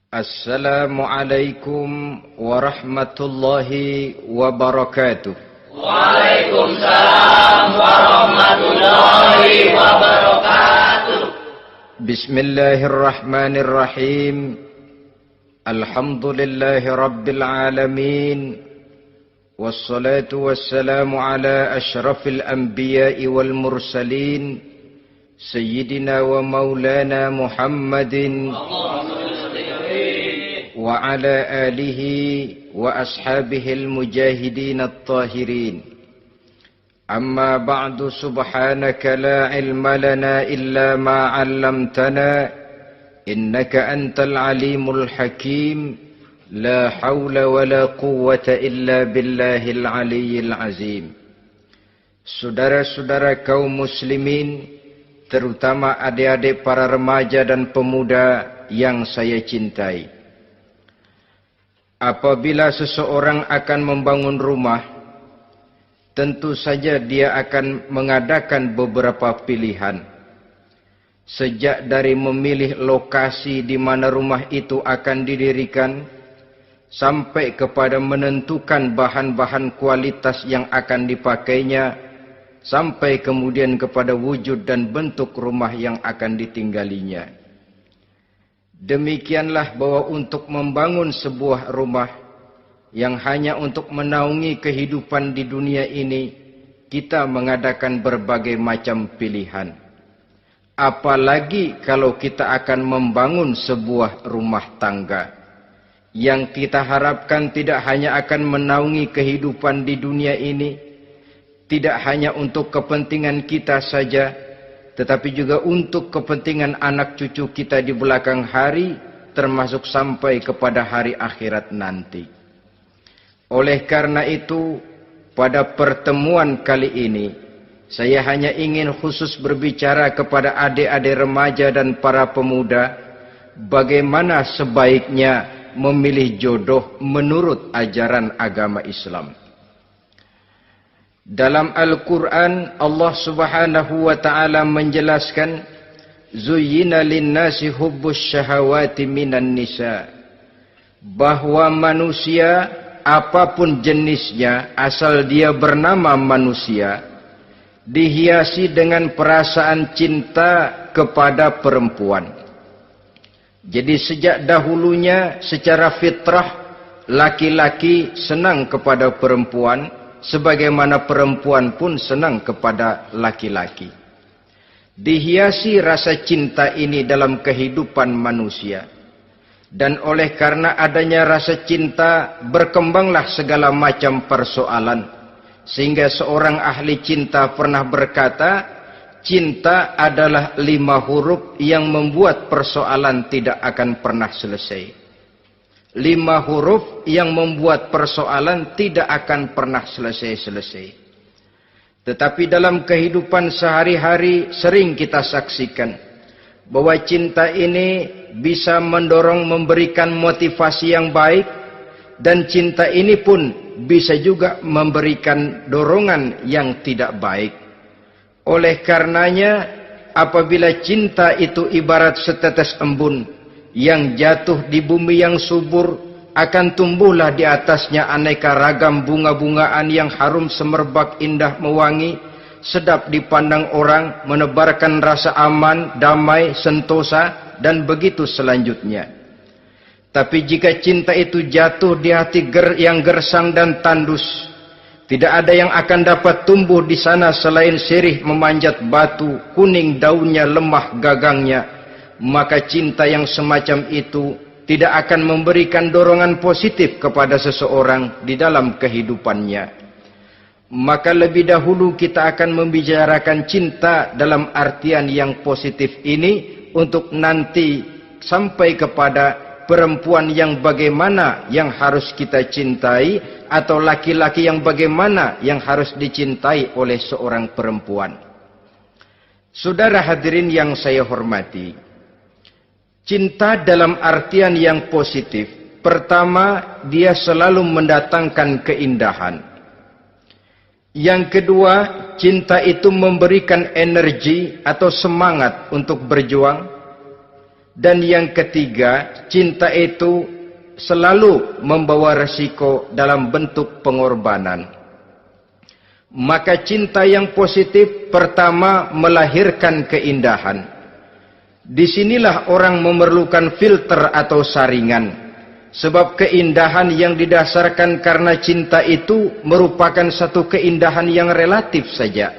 Assalamualaikum warahmatullahi wabarakatuh. Waalaikumsalam warahmatullahi wabarakatuh. Bismillahirrahmanirrahim. Alhamdulillahi rabbil alamin. Wassalatu wassalamu ala ashrafil anbiya'i wal mursalin. Sayyidina wa maulana Muhammadin wa ala alihi wa ashabihil mujahidin at-tahirin. Amma ba'du, subhanaka la ilma lana illa ma 'allamtana innaka antal alimul hakim. La hawla wa la quwwata illa billahil aliyyil azim. Saudara-saudara kaum muslimin, terutama adik-adik para remaja dan pemuda yang saya cintai. Apabila seseorang akan membangun rumah, tentu saja dia akan mengadakan beberapa pilihan. Sejak dari memilih lokasi di mana rumah itu akan didirikan, sampai kepada menentukan bahan-bahan kualitas yang akan dipakainya, sampai kemudian kepada wujud dan bentuk rumah yang akan ditinggalinya. Demikianlah bahwa untuk membangun sebuah rumah yang hanya untuk menaungi kehidupan di dunia ini, kita mengadakan berbagai macam pilihan. Apalagi kalau kita akan membangun sebuah rumah tangga yang kita harapkan tidak hanya akan menaungi kehidupan di dunia ini, tidak hanya untuk kepentingan kita saja, tetapi juga untuk kepentingan anak cucu kita di belakang hari, termasuk sampai kepada hari akhirat nanti. Oleh karena itu, pada pertemuan kali ini, saya hanya ingin khusus berbicara kepada adik-adik remaja dan para pemuda, bagaimana sebaiknya memilih jodoh menurut ajaran agama Islam. Dalam Al-Quran, Allah subhanahu wa ta'ala menjelaskan, Zuyyina linnasi hubbus syahawati minan nisa. Bahwa manusia, apapun jenisnya, asal dia bernama manusia, dihiasi dengan perasaan cinta kepada perempuan. Jadi sejak dahulunya, secara fitrah, laki-laki senang kepada perempuan, sebagaimana perempuan pun senang kepada laki-laki. Dihiasi rasa cinta ini dalam kehidupan manusia. Dan oleh karena adanya rasa cinta, berkembanglah segala macam persoalan. Sehingga seorang ahli cinta pernah berkata, cinta adalah 5 huruf yang membuat persoalan tidak akan pernah selesai. 5 huruf yang membuat persoalan tidak akan pernah selesai-selesai. Tetapi dalam kehidupan sehari-hari sering kita saksikan bahwa cinta ini bisa mendorong, memberikan motivasi yang baik, dan cinta ini pun bisa juga memberikan dorongan yang tidak baik. Oleh karenanya, apabila cinta itu ibarat setetes embun yang jatuh di bumi yang subur, akan tumbuhlah di atasnya aneka ragam bunga-bungaan yang harum semerbak, indah, mewangi, sedap dipandang orang, menebarkan rasa aman, damai, sentosa, dan begitu selanjutnya. Tapi jika cinta itu jatuh di hati yang gersang dan tandus, tidak ada yang akan dapat tumbuh di sana selain sirih memanjat batu, kuning daunnya, lemah gagangnya, maka cinta yang semacam itu tidak akan memberikan dorongan positif kepada seseorang di dalam kehidupannya. Maka lebih dahulu kita akan membicarakan cinta dalam artian yang positif ini, untuk nanti sampai kepada perempuan yang bagaimana yang harus kita cintai, atau laki-laki yang bagaimana yang harus dicintai oleh seorang perempuan. Saudara hadirin yang saya hormati, cinta dalam artian yang positif, pertama, dia selalu mendatangkan keindahan. Yang kedua, cinta itu memberikan energi atau semangat untuk berjuang. Dan yang ketiga, cinta itu selalu membawa resiko dalam bentuk pengorbanan. Maka cinta yang positif pertama melahirkan keindahan. Disinilah orang memerlukan filter atau saringan. Sebab keindahan yang didasarkan karena cinta itu merupakan satu keindahan yang relatif saja.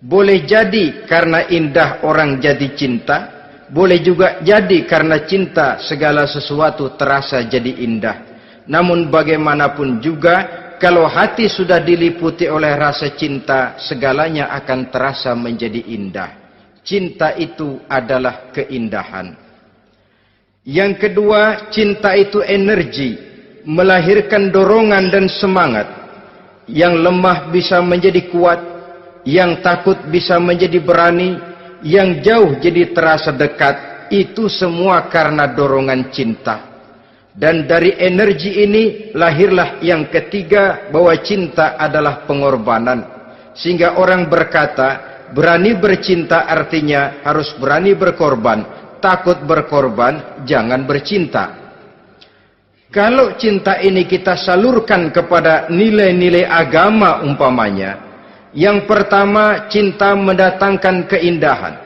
Boleh jadi karena indah orang jadi cinta, boleh juga jadi karena cinta segala sesuatu terasa jadi indah. Namun bagaimanapun juga, kalau hati sudah diliputi oleh rasa cinta, segalanya akan terasa menjadi indah. Cinta itu adalah keindahan. Yang kedua, cinta itu energi, melahirkan dorongan dan semangat. Yang lemah bisa menjadi kuat, yang takut bisa menjadi berani, yang jauh jadi terasa dekat. Itu semua karena dorongan cinta. Dan dari energi ini lahirlah yang ketiga, bahwa cinta adalah pengorbanan. Sehingga orang berkata, berani bercinta artinya harus berani berkorban. Takut berkorban, jangan bercinta. Kalau cinta ini kita salurkan kepada nilai-nilai agama umpamanya, yang pertama, cinta mendatangkan keindahan.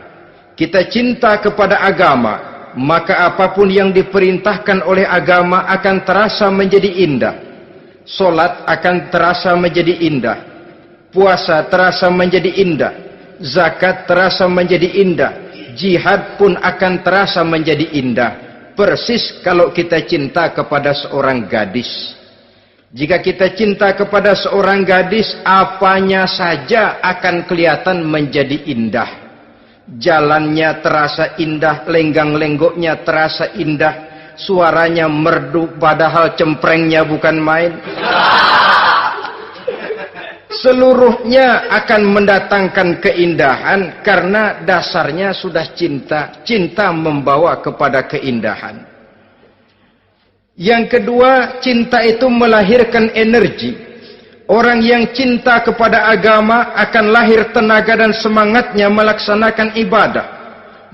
Kita cinta kepada agama, maka apapun yang diperintahkan oleh agama akan terasa menjadi indah. Solat akan terasa menjadi indah. Puasa terasa menjadi indah. Zakat terasa menjadi indah. Jihad pun akan terasa menjadi indah. Persis kalau kita cinta kepada seorang gadis. Jika kita cinta kepada seorang gadis, apanya saja akan kelihatan menjadi indah. Jalannya terasa indah, lenggang-lenggoknya terasa indah, suaranya merdu padahal cemprengnya bukan main. Seluruhnya akan mendatangkan keindahan karena dasarnya sudah cinta. Cinta membawa kepada keindahan. Yang kedua, cinta itu melahirkan energi. Orang yang cinta kepada agama akan lahir tenaga dan semangatnya melaksanakan ibadah,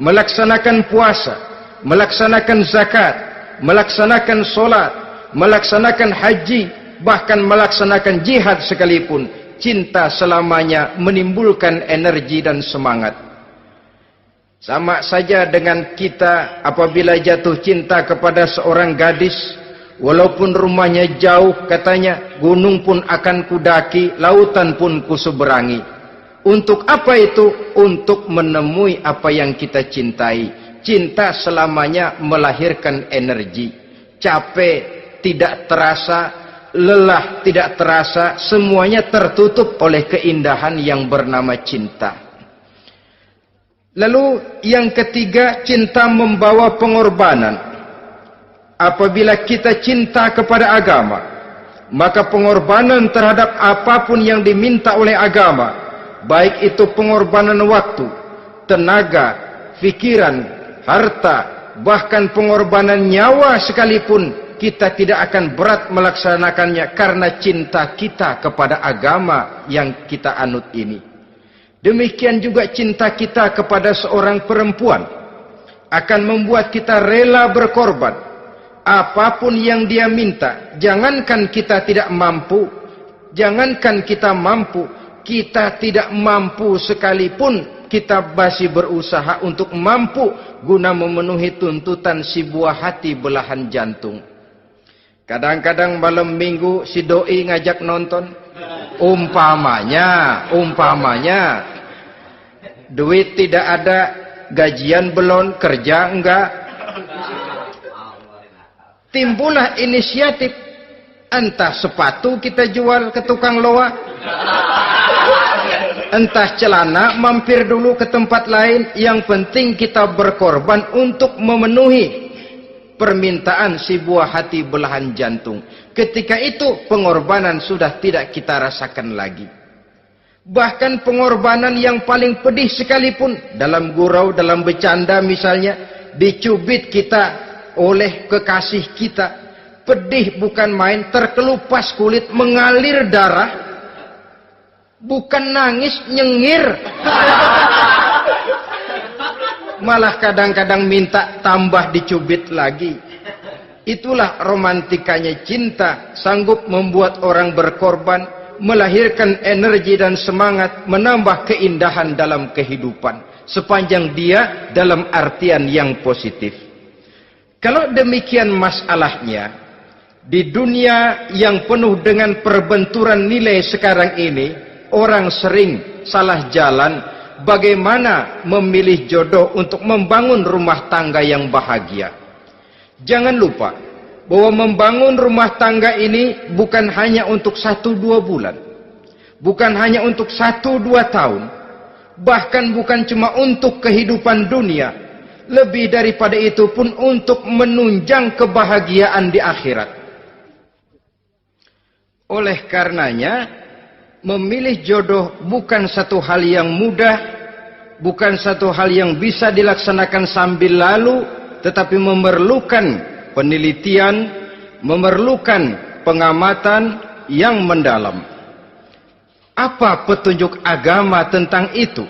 melaksanakan puasa, melaksanakan zakat, melaksanakan solat, melaksanakan haji, bahkan melaksanakan jihad sekalipun. Cinta selamanya menimbulkan energi dan semangat. Sama saja dengan kita apabila jatuh cinta kepada seorang gadis, walaupun rumahnya jauh, katanya, gunung pun akan kudaki, lautan pun kuseberangi. Untuk apa itu? Untuk menemui apa yang kita cintai. Cinta selamanya melahirkan energi. Capek tidak terasa, lelah tidak terasa, semuanya tertutup oleh keindahan yang bernama cinta. Lalu yang ketiga, cinta membawa pengorbanan. Apabila kita cinta kepada agama, maka pengorbanan terhadap apapun yang diminta oleh agama, baik itu pengorbanan waktu, tenaga, pikiran, harta, bahkan pengorbanan nyawa sekalipun, kita tidak akan berat melaksanakannya karena cinta kita kepada agama yang kita anut ini. Demikian juga cinta kita kepada seorang perempuan akan membuat kita rela berkorban. Apapun yang dia minta, jangankan kita tidak mampu, jangankan kita mampu, kita tidak mampu sekalipun, kita masih berusaha untuk mampu guna memenuhi tuntutan si buah hati belahan jantung. Kadang-kadang malam minggu si doi ngajak nonton. Umpamanya, duit tidak ada, gajian belum, kerja enggak. Timbullah inisiatif, entah sepatu kita jual ke tukang loa, entah celana mampir dulu ke tempat lain. Yang penting kita berkorban untuk memenuhi permintaan si buah hati belahan jantung. Ketika itu pengorbanan sudah tidak kita rasakan lagi. Bahkan pengorbanan yang paling pedih sekalipun, dalam gurau, dalam bercanda misalnya, dicubit kita oleh kekasih kita, pedih bukan main, terkelupas kulit, mengalir darah, bukan nangis, nyengir. malah kadang-kadang minta tambah dicubit lagi. Itulah romantikanya cinta, sanggup membuat orang berkorban, melahirkan energi dan semangat, menambah keindahan dalam kehidupan, sepanjang dia dalam artian yang positif. Kalau demikian masalahnya, di dunia yang penuh dengan perbenturan nilai sekarang ini, orang sering salah jalan bagaimana memilih jodoh untuk membangun rumah tangga yang bahagia. Jangan lupa bahwa membangun rumah tangga ini bukan hanya untuk 1-2 bulan, bukan hanya untuk 1-2 tahun, bahkan bukan cuma untuk kehidupan dunia. Lebih daripada itu pun untuk menunjang kebahagiaan di akhirat. Oleh karenanya, memilih jodoh bukan satu hal yang mudah, bukan satu hal yang bisa dilaksanakan sambil lalu, tetapi memerlukan penelitian, memerlukan pengamatan yang mendalam. Apa petunjuk agama tentang itu?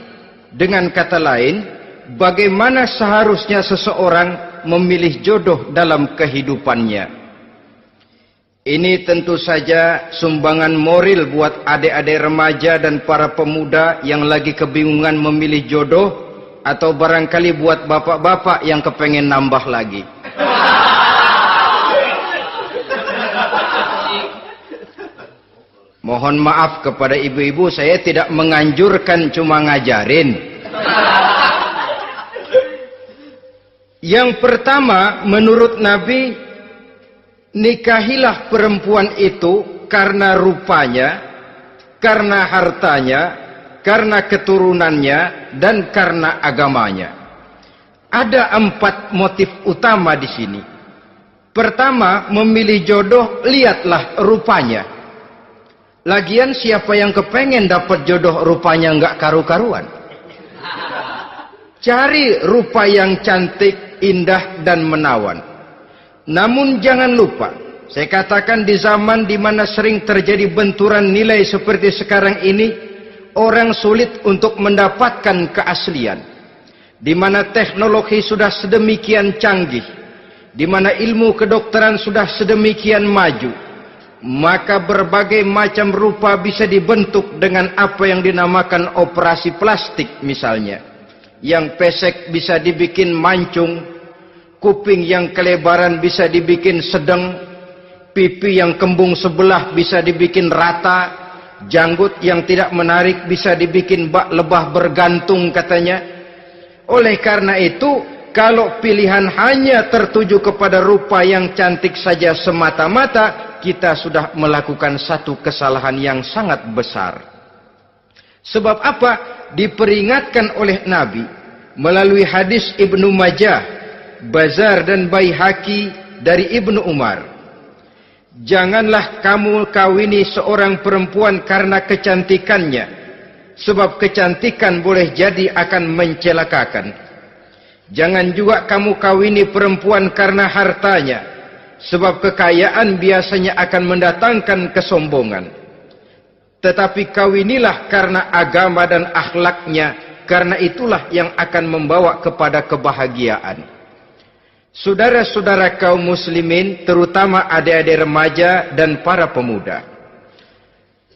Dengan kata lain, bagaimana seharusnya seseorang memilih jodoh dalam kehidupannya? Ini tentu saja sumbangan moral buat adik-adik remaja dan para pemuda yang lagi kebingungan memilih jodoh, atau barangkali buat bapak-bapak yang kepengen nambah lagi. Mohon maaf kepada ibu-ibu, saya tidak menganjurkan, cuma ngajarin. Yang pertama, menurut Nabi, nikahilah perempuan itu karena rupanya, karena hartanya, karena keturunannya, dan karena agamanya. Ada 4 motif utama di sini. Pertama, memilih jodoh, lihatlah rupanya. Lagian siapa yang kepengen dapat jodoh rupanya nggak karu-karuan? Cari rupa yang cantik, indah, dan menawan. Namun jangan lupa, saya katakan di zaman di mana sering terjadi benturan nilai seperti sekarang ini, orang sulit untuk mendapatkan keaslian. Di mana teknologi sudah sedemikian canggih, di mana ilmu kedokteran sudah sedemikian maju, maka berbagai macam rupa bisa dibentuk dengan apa yang dinamakan operasi plastik misalnya. Yang pesek bisa dibikin mancung, kuping yang kelebaran bisa dibikin sedang, pipi yang kembung sebelah bisa dibikin rata, janggut yang tidak menarik bisa dibikin bak lebah bergantung katanya. Oleh karena itu, kalau pilihan hanya tertuju kepada rupa yang cantik saja semata-mata, kita sudah melakukan satu kesalahan yang sangat besar. Sebab apa? Diperingatkan oleh Nabi melalui hadis Ibnu Majah, Bazar dan Baihaqi dari Ibnu Umar. Janganlah kamu kawini seorang perempuan karena kecantikannya, sebab kecantikan boleh jadi akan mencelakakan. Jangan juga kamu kawini perempuan karena hartanya, sebab kekayaan biasanya akan mendatangkan kesombongan. Tetapi kawinilah karena agama dan akhlaknya, karena itulah yang akan membawa kepada kebahagiaan. Saudara-saudara kaum muslimin, terutama adik-adik remaja dan para pemuda,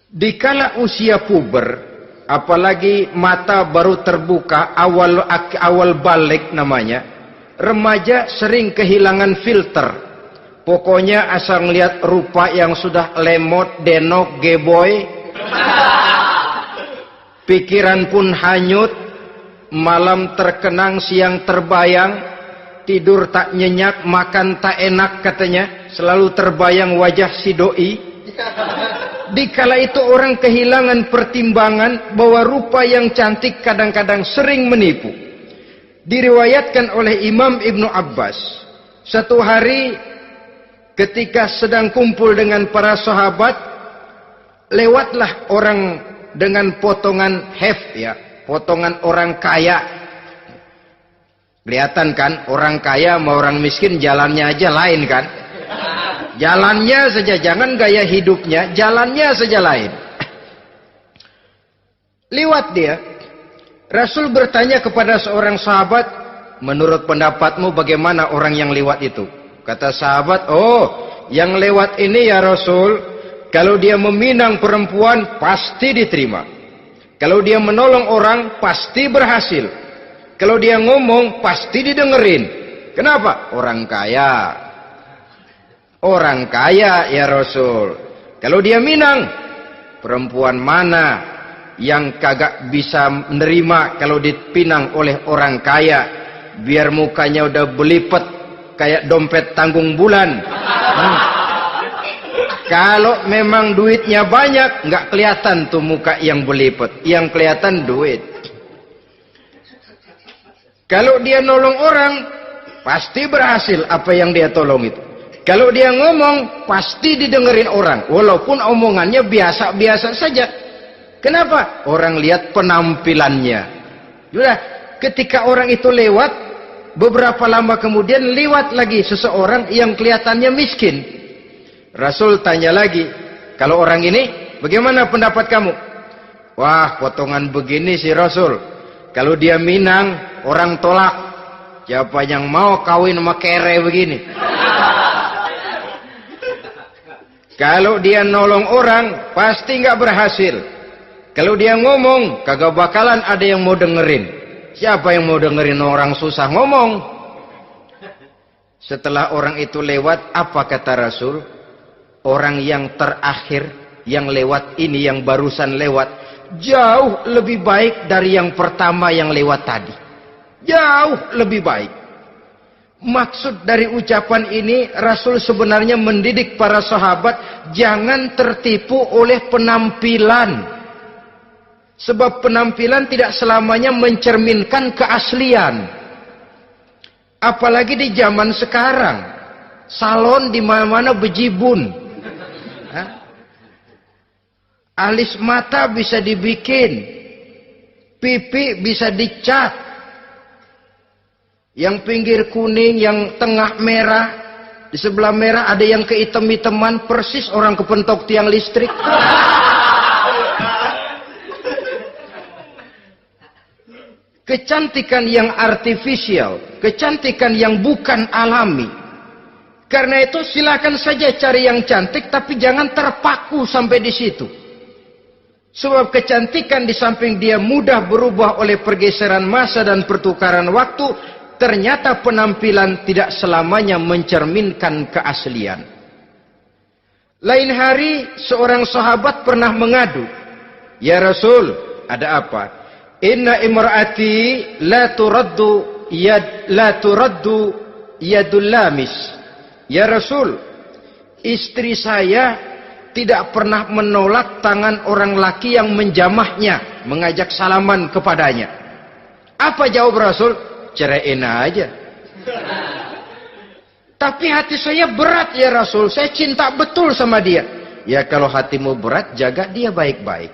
dikala usia puber, apalagi mata baru terbuka, awal balik namanya, remaja sering kehilangan filter. Pokoknya asal ngelihat rupa yang sudah lemot, denok, geboy, pikiran pun hanyut, malam terkenang, siang terbayang, tidur tak nyenyak, makan tak enak katanya, selalu terbayang wajah si doi. Dikala itu orang kehilangan pertimbangan bahwa rupa yang cantik kadang-kadang sering menipu. Diriwayatkan oleh Imam Ibnu Abbas, satu hari ketika sedang kumpul dengan para sahabat, lewatlah orang dengan potongan potongan orang kaya. Kelihatan kan, orang kaya sama orang miskin jalannya aja lain kan? Jalannya saja, jangan gaya hidupnya, jalannya saja lain. Lewat dia, Rasul bertanya kepada seorang sahabat, menurut pendapatmu bagaimana orang yang lewat itu? Kata sahabat, yang lewat ini ya Rasul, kalau dia meminang perempuan pasti diterima. Kalau dia menolong orang pasti berhasil. Kalau dia ngomong pasti didengerin. Kenapa? Orang kaya. Orang kaya ya Rasul. Kalau dia minang, perempuan mana yang kagak bisa menerima kalau dipinang oleh orang kaya? Biar mukanya udah belipet kayak dompet tanggung bulan. Kalau memang duitnya banyak, nggak kelihatan tuh muka yang belipet. Yang kelihatan duit. Kalau dia nolong orang, pasti berhasil apa yang dia tolong itu. Kalau dia ngomong, pasti didengerin orang. Walaupun omongannya biasa-biasa saja. Kenapa? Orang lihat penampilannya. Sudah, ketika orang itu lewat, beberapa lama kemudian lewat lagi seseorang yang kelihatannya miskin. Rasul tanya lagi, kalau orang ini, bagaimana pendapat kamu? Wah, potongan begini sih Rasul. Kalau dia minang, orang tolak. Siapa yang mau kawin sama kere begini? Kalau dia nolong orang, pasti nggak berhasil. Kalau dia ngomong, kagak bakalan ada yang mau dengerin. Siapa yang mau dengerin orang susah ngomong? Setelah orang itu lewat, apa kata Rasul? Orang yang terakhir, yang lewat ini, yang barusan lewat, jauh lebih baik dari yang pertama yang lewat tadi. Jauh lebih baik. Maksud dari ucapan ini, Rasul sebenarnya mendidik para sahabat jangan tertipu oleh penampilan. Sebab penampilan tidak selamanya mencerminkan keaslian. Apalagi di zaman sekarang, salon di mana-mana bejibun. Alis mata bisa dibikin, pipi bisa dicat, yang pinggir kuning, yang tengah merah, di sebelah merah ada yang kehitam-hitaman, persis orang kepentok tiang listrik. Kecantikan yang artifisial, kecantikan yang bukan alami. Karena itu silakan saja cari yang cantik, tapi jangan terpaku sampai di situ. Sebab kecantikan di samping dia mudah berubah oleh pergeseran masa dan pertukaran waktu, ternyata penampilan tidak selamanya mencerminkan keaslian. Lain hari seorang sahabat pernah mengadu, "Ya Rasul, ada apa? Inna imraati la turaddu yadul lamis." Ya Rasul, istri saya tidak pernah menolak tangan orang laki yang menjamahnya, mengajak salaman kepadanya. Apa jawab Rasul? Ceraiin aja. Tapi hati saya berat ya Rasul, saya cinta betul sama dia. Ya kalau hatimu berat, jaga dia baik-baik.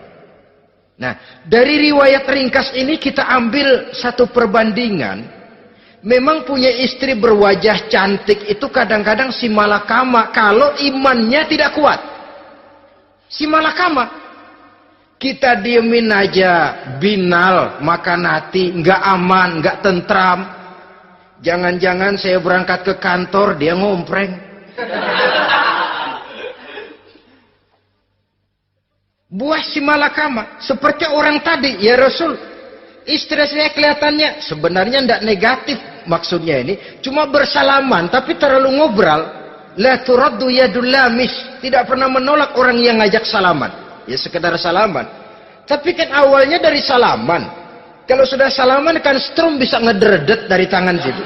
Nah, dari riwayat ringkas ini kita ambil satu perbandingan. Memang punya istri berwajah cantik itu kadang-kadang si malakama kalau imannya tidak kuat. Si malakama. Kita diemin aja, binal, makan hati, nggak aman, nggak tentram. Jangan-jangan saya berangkat ke kantor, dia ngompreng. Buah si malakama, seperti orang tadi, ya Rasul. Istri saya kelihatannya sebenarnya tidak negatif maksudnya ini, cuma bersalaman, tapi terlalu ngobrol. La turaddu yadul lamis, tidak pernah menolak orang yang ngajak salaman. Ya sekedar salaman. Tapi kan awalnya dari salaman. Kalau sudah salaman kan strum bisa ngederdet dari tangan situ.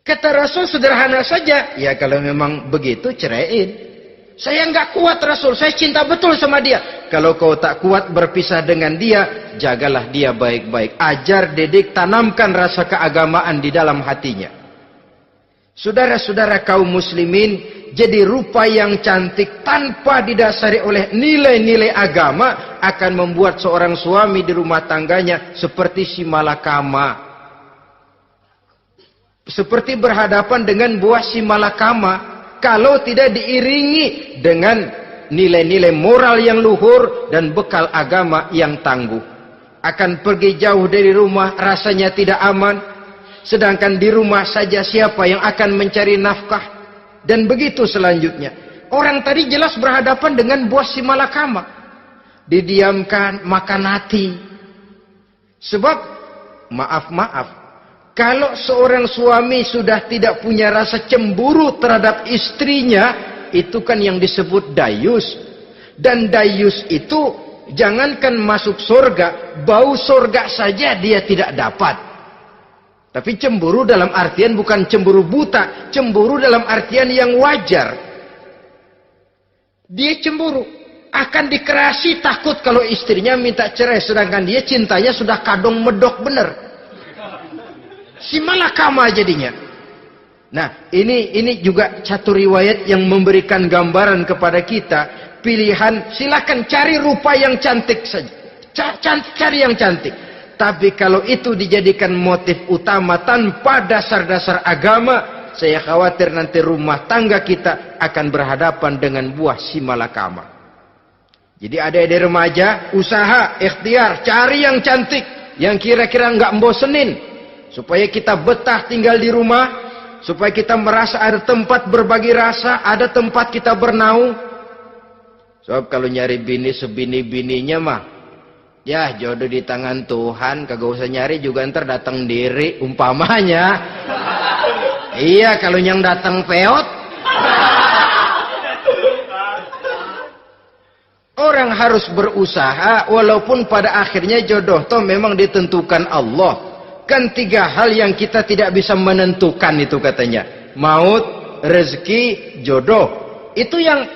Kata Rasul sederhana saja, ya kalau memang begitu ceraiin. Saya nggak kuat Rasul, saya cinta betul sama dia. Kalau kau tak kuat berpisah dengan dia, jagalah dia baik-baik. Ajar, didik, tanamkan rasa keagamaan di dalam hatinya. Saudara-saudara kaum muslimin, jadi rupa yang cantik tanpa didasari oleh nilai-nilai agama akan membuat seorang suami di rumah tangganya seperti si malakama. Seperti berhadapan dengan buah si malakama kalau tidak diiringi dengan nilai-nilai moral yang luhur dan bekal agama yang tangguh. akan pergi jauh dari rumah rasanya tidak aman, sedangkan di rumah saja siapa yang akan mencari nafkah, dan begitu selanjutnya. Orang tadi jelas berhadapan dengan buah si malakama, didiamkan, makan hati. Sebab maaf, kalau seorang suami sudah tidak punya rasa cemburu terhadap istrinya, itu kan yang disebut dayus. Dan dayus itu jangankan masuk surga, bau surga saja dia tidak dapat. Tapi cemburu dalam artian bukan cemburu buta, cemburu dalam artian yang wajar. Dia cemburu, akan dikerasi takut kalau istrinya minta cerai, sedangkan dia cintanya sudah kadung medok bener. Si malakama jadinya. Nah, ini juga satu riwayat yang memberikan gambaran kepada kita. Pilihan, silakan cari rupa yang cantik saja. Cari yang cantik. Tapi kalau itu dijadikan motif utama tanpa dasar-dasar agama, saya khawatir nanti rumah tangga kita akan berhadapan dengan buah si malakama. Jadi adik-adik remaja, usaha, ikhtiar, cari yang cantik, yang kira-kira nggak membosenin, supaya kita betah tinggal di rumah, supaya kita merasa ada tempat berbagi rasa, ada tempat kita bernaung. Sebab kalau nyari bini sebini-bininya mah, ya jodoh di tangan Tuhan, kagak usah nyari juga ntar datang diri, umpamanya. Iya, kalau yang datang peot. Orang harus berusaha, walaupun pada akhirnya jodoh toh memang ditentukan Allah. Kan 3 hal yang kita tidak bisa menentukan itu katanya. Maut, rezeki, jodoh. Itu yang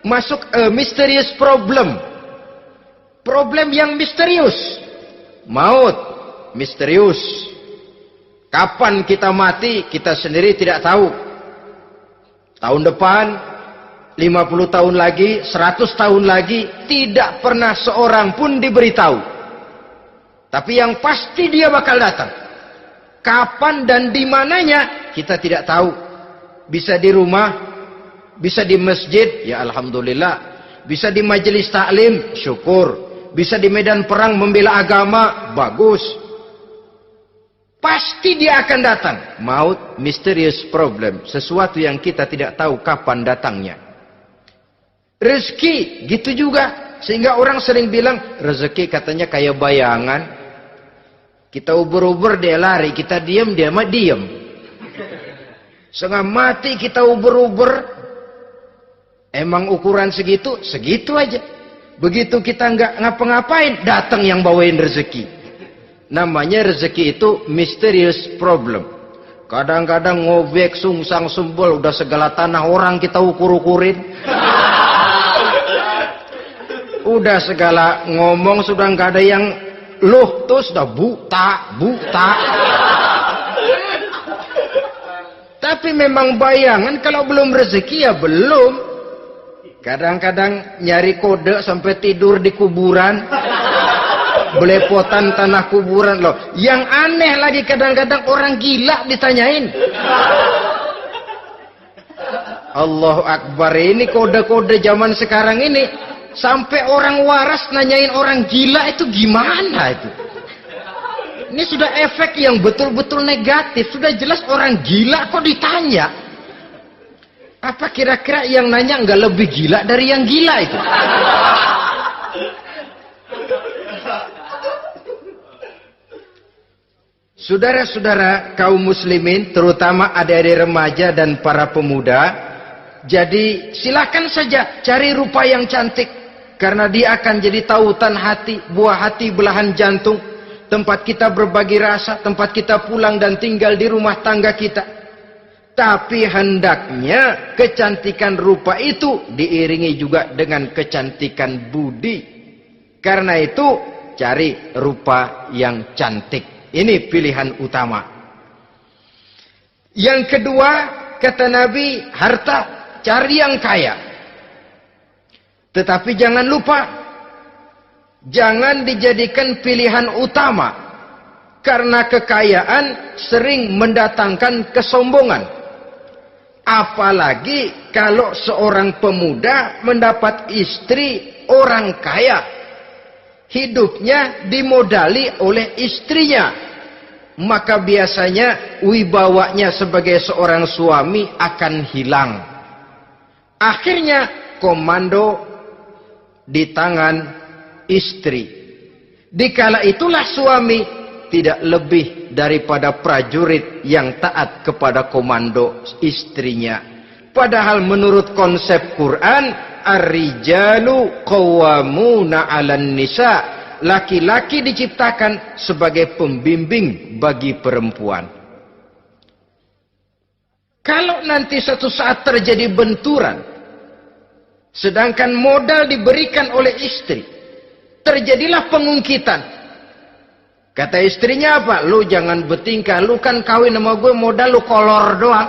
masuk mysterious problem. Problem yang misterius. Maut, misterius. Kapan kita mati, kita sendiri tidak tahu. Tahun depan, 50 tahun lagi, 100 tahun lagi, tidak pernah seorang pun diberitahu. Tapi yang pasti dia bakal datang. Kapan dan di mananya, kita tidak tahu. Bisa di rumah, bisa di masjid, ya alhamdulillah. Bisa di majelis taklim, syukur. Bisa di medan perang membela agama, bagus. Pasti dia akan datang. Maut, mysterious problem. Sesuatu yang kita tidak tahu kapan datangnya. Rezeki, gitu juga. Sehingga orang sering bilang, rezeki katanya kayak bayangan. Kita uber-uber, dia lari. Kita diam, dia mah diam. Setengah mati kita uber-uber. Emang ukuran segitu? Segitu aja. Begitu kita nggak ngapa-ngapain, datang yang bawain rezeki. Namanya rezeki itu mysterious problem. Kadang-kadang ngobek, sungsang, sumbul, udah segala tanah orang kita ukur-ukurin. Udah segala ngomong sudah nggak ada yang loh, tuh sudah buta. Tapi memang bayangan, kalau belum rezeki ya belum. Kadang-kadang nyari kode sampai tidur di kuburan. Belepotan tanah kuburan loh. Yang aneh lagi kadang-kadang orang gila ditanyain. Allahu Akbar, ini kode-kode zaman sekarang ini. Sampai orang waras nanyain orang gila, itu gimana itu? Ini sudah efek yang betul-betul negatif. Sudah jelas orang gila kok ditanya. Apa kira-kira yang nanya nggak lebih gila dari yang gila itu? Saudara-saudara kaum muslimin, terutama adik-adik remaja dan para pemuda, jadi silakan saja cari rupa yang cantik, karena dia akan jadi tautan hati, buah hati belahan jantung, tempat kita berbagi rasa, tempat kita pulang dan tinggal di rumah tangga kita. Tapi hendaknya kecantikan rupa itu diiringi juga dengan kecantikan budi. Karena itu cari rupa yang cantik. Ini pilihan utama. Yang kedua, kata Nabi, harta, cari yang kaya. Tetapi jangan lupa, jangan dijadikan pilihan utama. Karena kekayaan sering mendatangkan kesombongan. Apalagi kalau seorang pemuda mendapat istri orang kaya. hidupnya dimodali oleh istrinya, maka biasanya wibawanya sebagai seorang suami akan hilang. Akhirnya komando di tangan istri. Dikala itulah suami tidak lebih daripada prajurit yang taat kepada komando istrinya. Padahal menurut konsep Quran, ar-rijalu qawwamuna 'alan nisa, laki-laki diciptakan sebagai pembimbing bagi perempuan. Kalau nanti suatu saat terjadi benturan, sedangkan modal diberikan oleh istri, terjadilah pengungkitan. Kata istrinya apa? Lu jangan bertingkah, lu kan kawin sama gue modal lu kolor doang.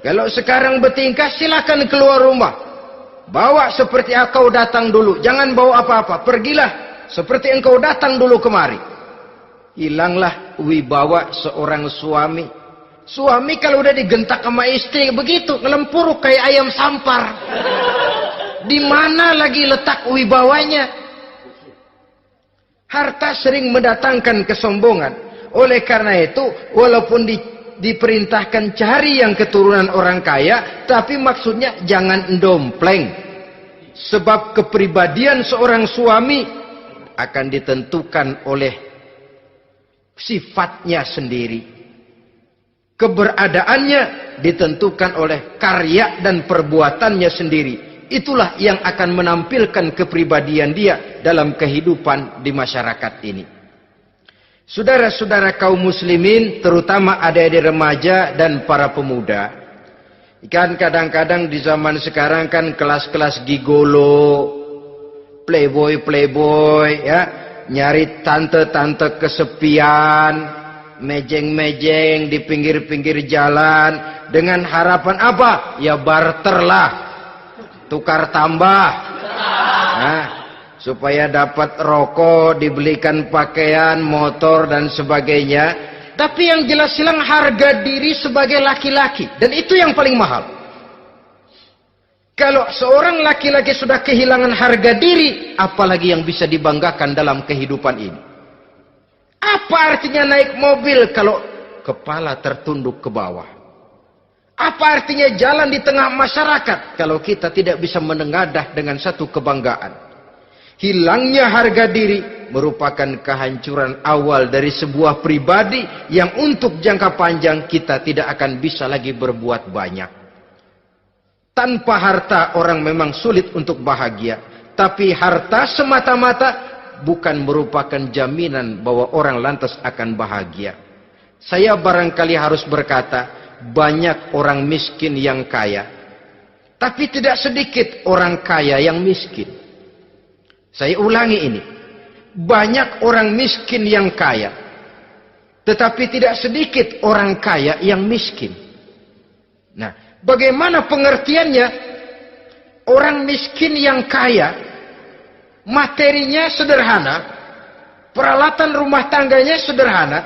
Kalau sekarang bertingkah, silakan keluar rumah. Bawa seperti engkau datang dulu. Jangan bawa apa-apa. Pergilah seperti engkau datang dulu kemari. Hilanglah wibawa seorang suami. Suami kalau udah digentak sama istri begitu, ngelempuruk kayak ayam sampar. Di mana lagi letak wibawanya? Harta sering mendatangkan kesombongan. Oleh karena itu, walaupun diperintahkan cari yang keturunan orang kaya, tapi maksudnya jangan dompleng. Sebab kepribadian seorang suami akan ditentukan oleh sifatnya sendiri. Keberadaannya ditentukan oleh karya dan perbuatannya sendiri. Itulah yang akan menampilkan kepribadian dia dalam kehidupan di masyarakat ini. Saudara-saudara kaum muslimin, terutama adik-adik remaja dan para pemuda, kan kadang-kadang di zaman sekarang kan kelas-kelas gigolo, playboy ya, nyari tante-tante kesepian, mejeng-mejeng di pinggir-pinggir jalan dengan harapan apa? Ya barter lah, tukar tambah. Nah, supaya dapat rokok, dibelikan pakaian, motor dan sebagainya. Tapi yang jelas hilang harga diri sebagai laki-laki, dan itu yang paling mahal. Kalau seorang laki-laki sudah kehilangan harga diri, apalagi yang bisa dibanggakan dalam kehidupan ini? Apa artinya naik mobil kalau kepala tertunduk ke bawah? Apa artinya jalan di tengah masyarakat kalau kita tidak bisa menengadah dengan satu kebanggaan? Hilangnya harga diri merupakan kehancuran awal dari sebuah pribadi yang untuk jangka panjang kita tidak akan bisa lagi berbuat banyak. Tanpa harta orang memang sulit untuk bahagia, tapi harta semata-mata bukan merupakan jaminan bahwa orang lantas akan bahagia. Saya barangkali harus berkata, banyak orang miskin yang kaya, tapi tidak sedikit orang kaya yang miskin. Saya ulangi ini. Banyak orang miskin yang kaya, tetapi tidak sedikit orang kaya yang miskin. Nah, bagaimana pengertiannya? Orang miskin yang kaya, materinya sederhana, peralatan rumah tangganya sederhana,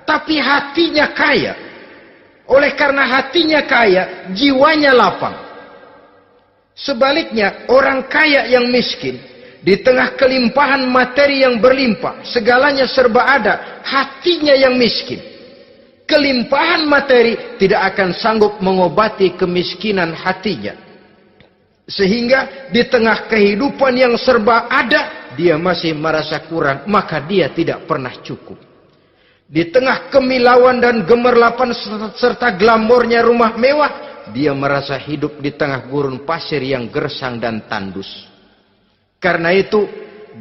tapi hatinya kaya. Oleh karena hatinya kaya, jiwanya lapang. Sebaliknya, orang kaya yang miskin, di tengah kelimpahan materi yang berlimpah, segalanya serba ada, hatinya yang miskin. Kelimpahan materi tidak akan sanggup mengobati kemiskinan hatinya. Sehingga di tengah kehidupan yang serba ada, dia masih merasa kurang, maka dia tidak pernah cukup. Di tengah kemilauan dan gemerlapan serta glamornya rumah mewah, dia merasa hidup di tengah gurun pasir yang gersang dan tandus. Karena itu,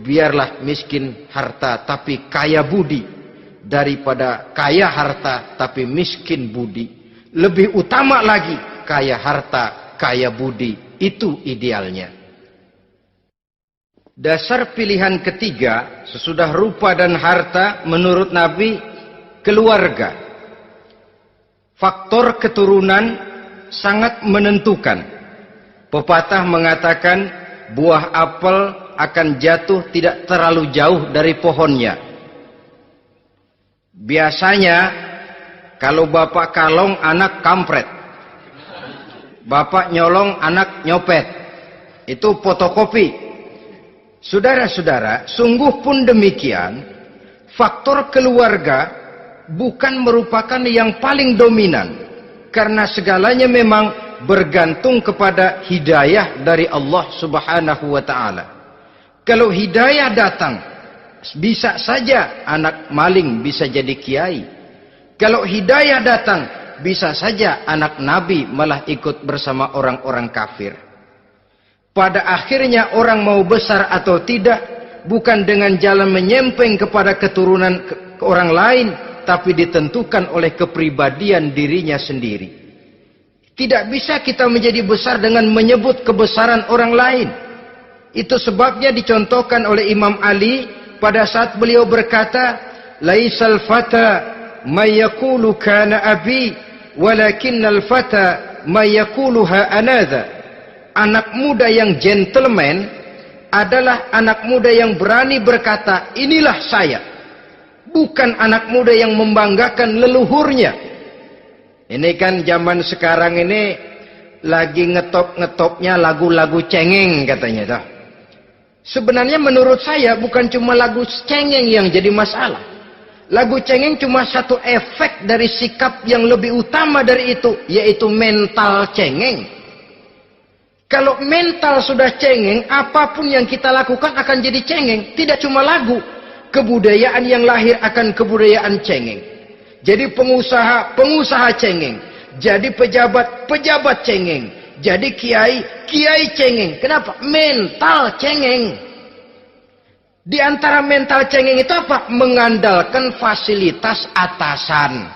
biarlah miskin harta tapi kaya budi, daripada kaya harta tapi miskin budi. Lebih utama lagi, kaya harta, kaya budi. Itu idealnya. Dasar pilihan ketiga, sesudah rupa dan harta, menurut Nabi, keluarga. Faktor keturunan sangat menentukan. Pepatah mengatakan, buah apel akan jatuh tidak terlalu jauh dari pohonnya. Biasanya kalau bapak kalong, anak kampret. Bapak nyolong, anak nyopet. Itu fotokopi. Saudara-saudara, sungguh pun demikian, faktor keluarga bukan merupakan yang paling dominan. Karena segalanya memang bergantung kepada hidayah dari Allah Subhanahu wa ta'ala. Kalau hidayah datang, bisa saja anak maling bisa jadi kiai. Kalau hidayah datang, bisa saja anak nabi malah ikut bersama orang-orang kafir. Pada akhirnya orang mau besar atau tidak, bukan dengan jalan menyempeng kepada keturunan orang lain, tapi ditentukan oleh kepribadian dirinya sendiri. Tidak bisa kita menjadi besar dengan menyebut kebesaran orang lain. Itu sebabnya dicontohkan oleh Imam Ali pada saat beliau berkata, "Laisal fata may yaqulu kana abi, walakinnal fata may yaquluha anadha." Anak muda yang gentleman adalah anak muda yang berani berkata, "Inilah saya." Bukan anak muda yang membanggakan leluhurnya. Ini kan zaman sekarang ini lagi ngetop-ngetopnya lagu-lagu cengeng katanya toh. Sebenarnya menurut saya bukan cuma lagu cengeng yang jadi masalah. Lagu cengeng cuma satu efek dari sikap yang lebih utama dari itu, yaitu mental cengeng. Kalau mental sudah cengeng, apapun yang kita lakukan akan jadi cengeng. Tidak cuma lagu, kebudayaan yang lahir akan kebudayaan cengeng. Jadi pengusaha cengeng. Jadi pejabat cengeng. Jadi kiai cengeng. Kenapa? Mental cengeng. Di antara mental cengeng itu apa? Mengandalkan fasilitas atasan.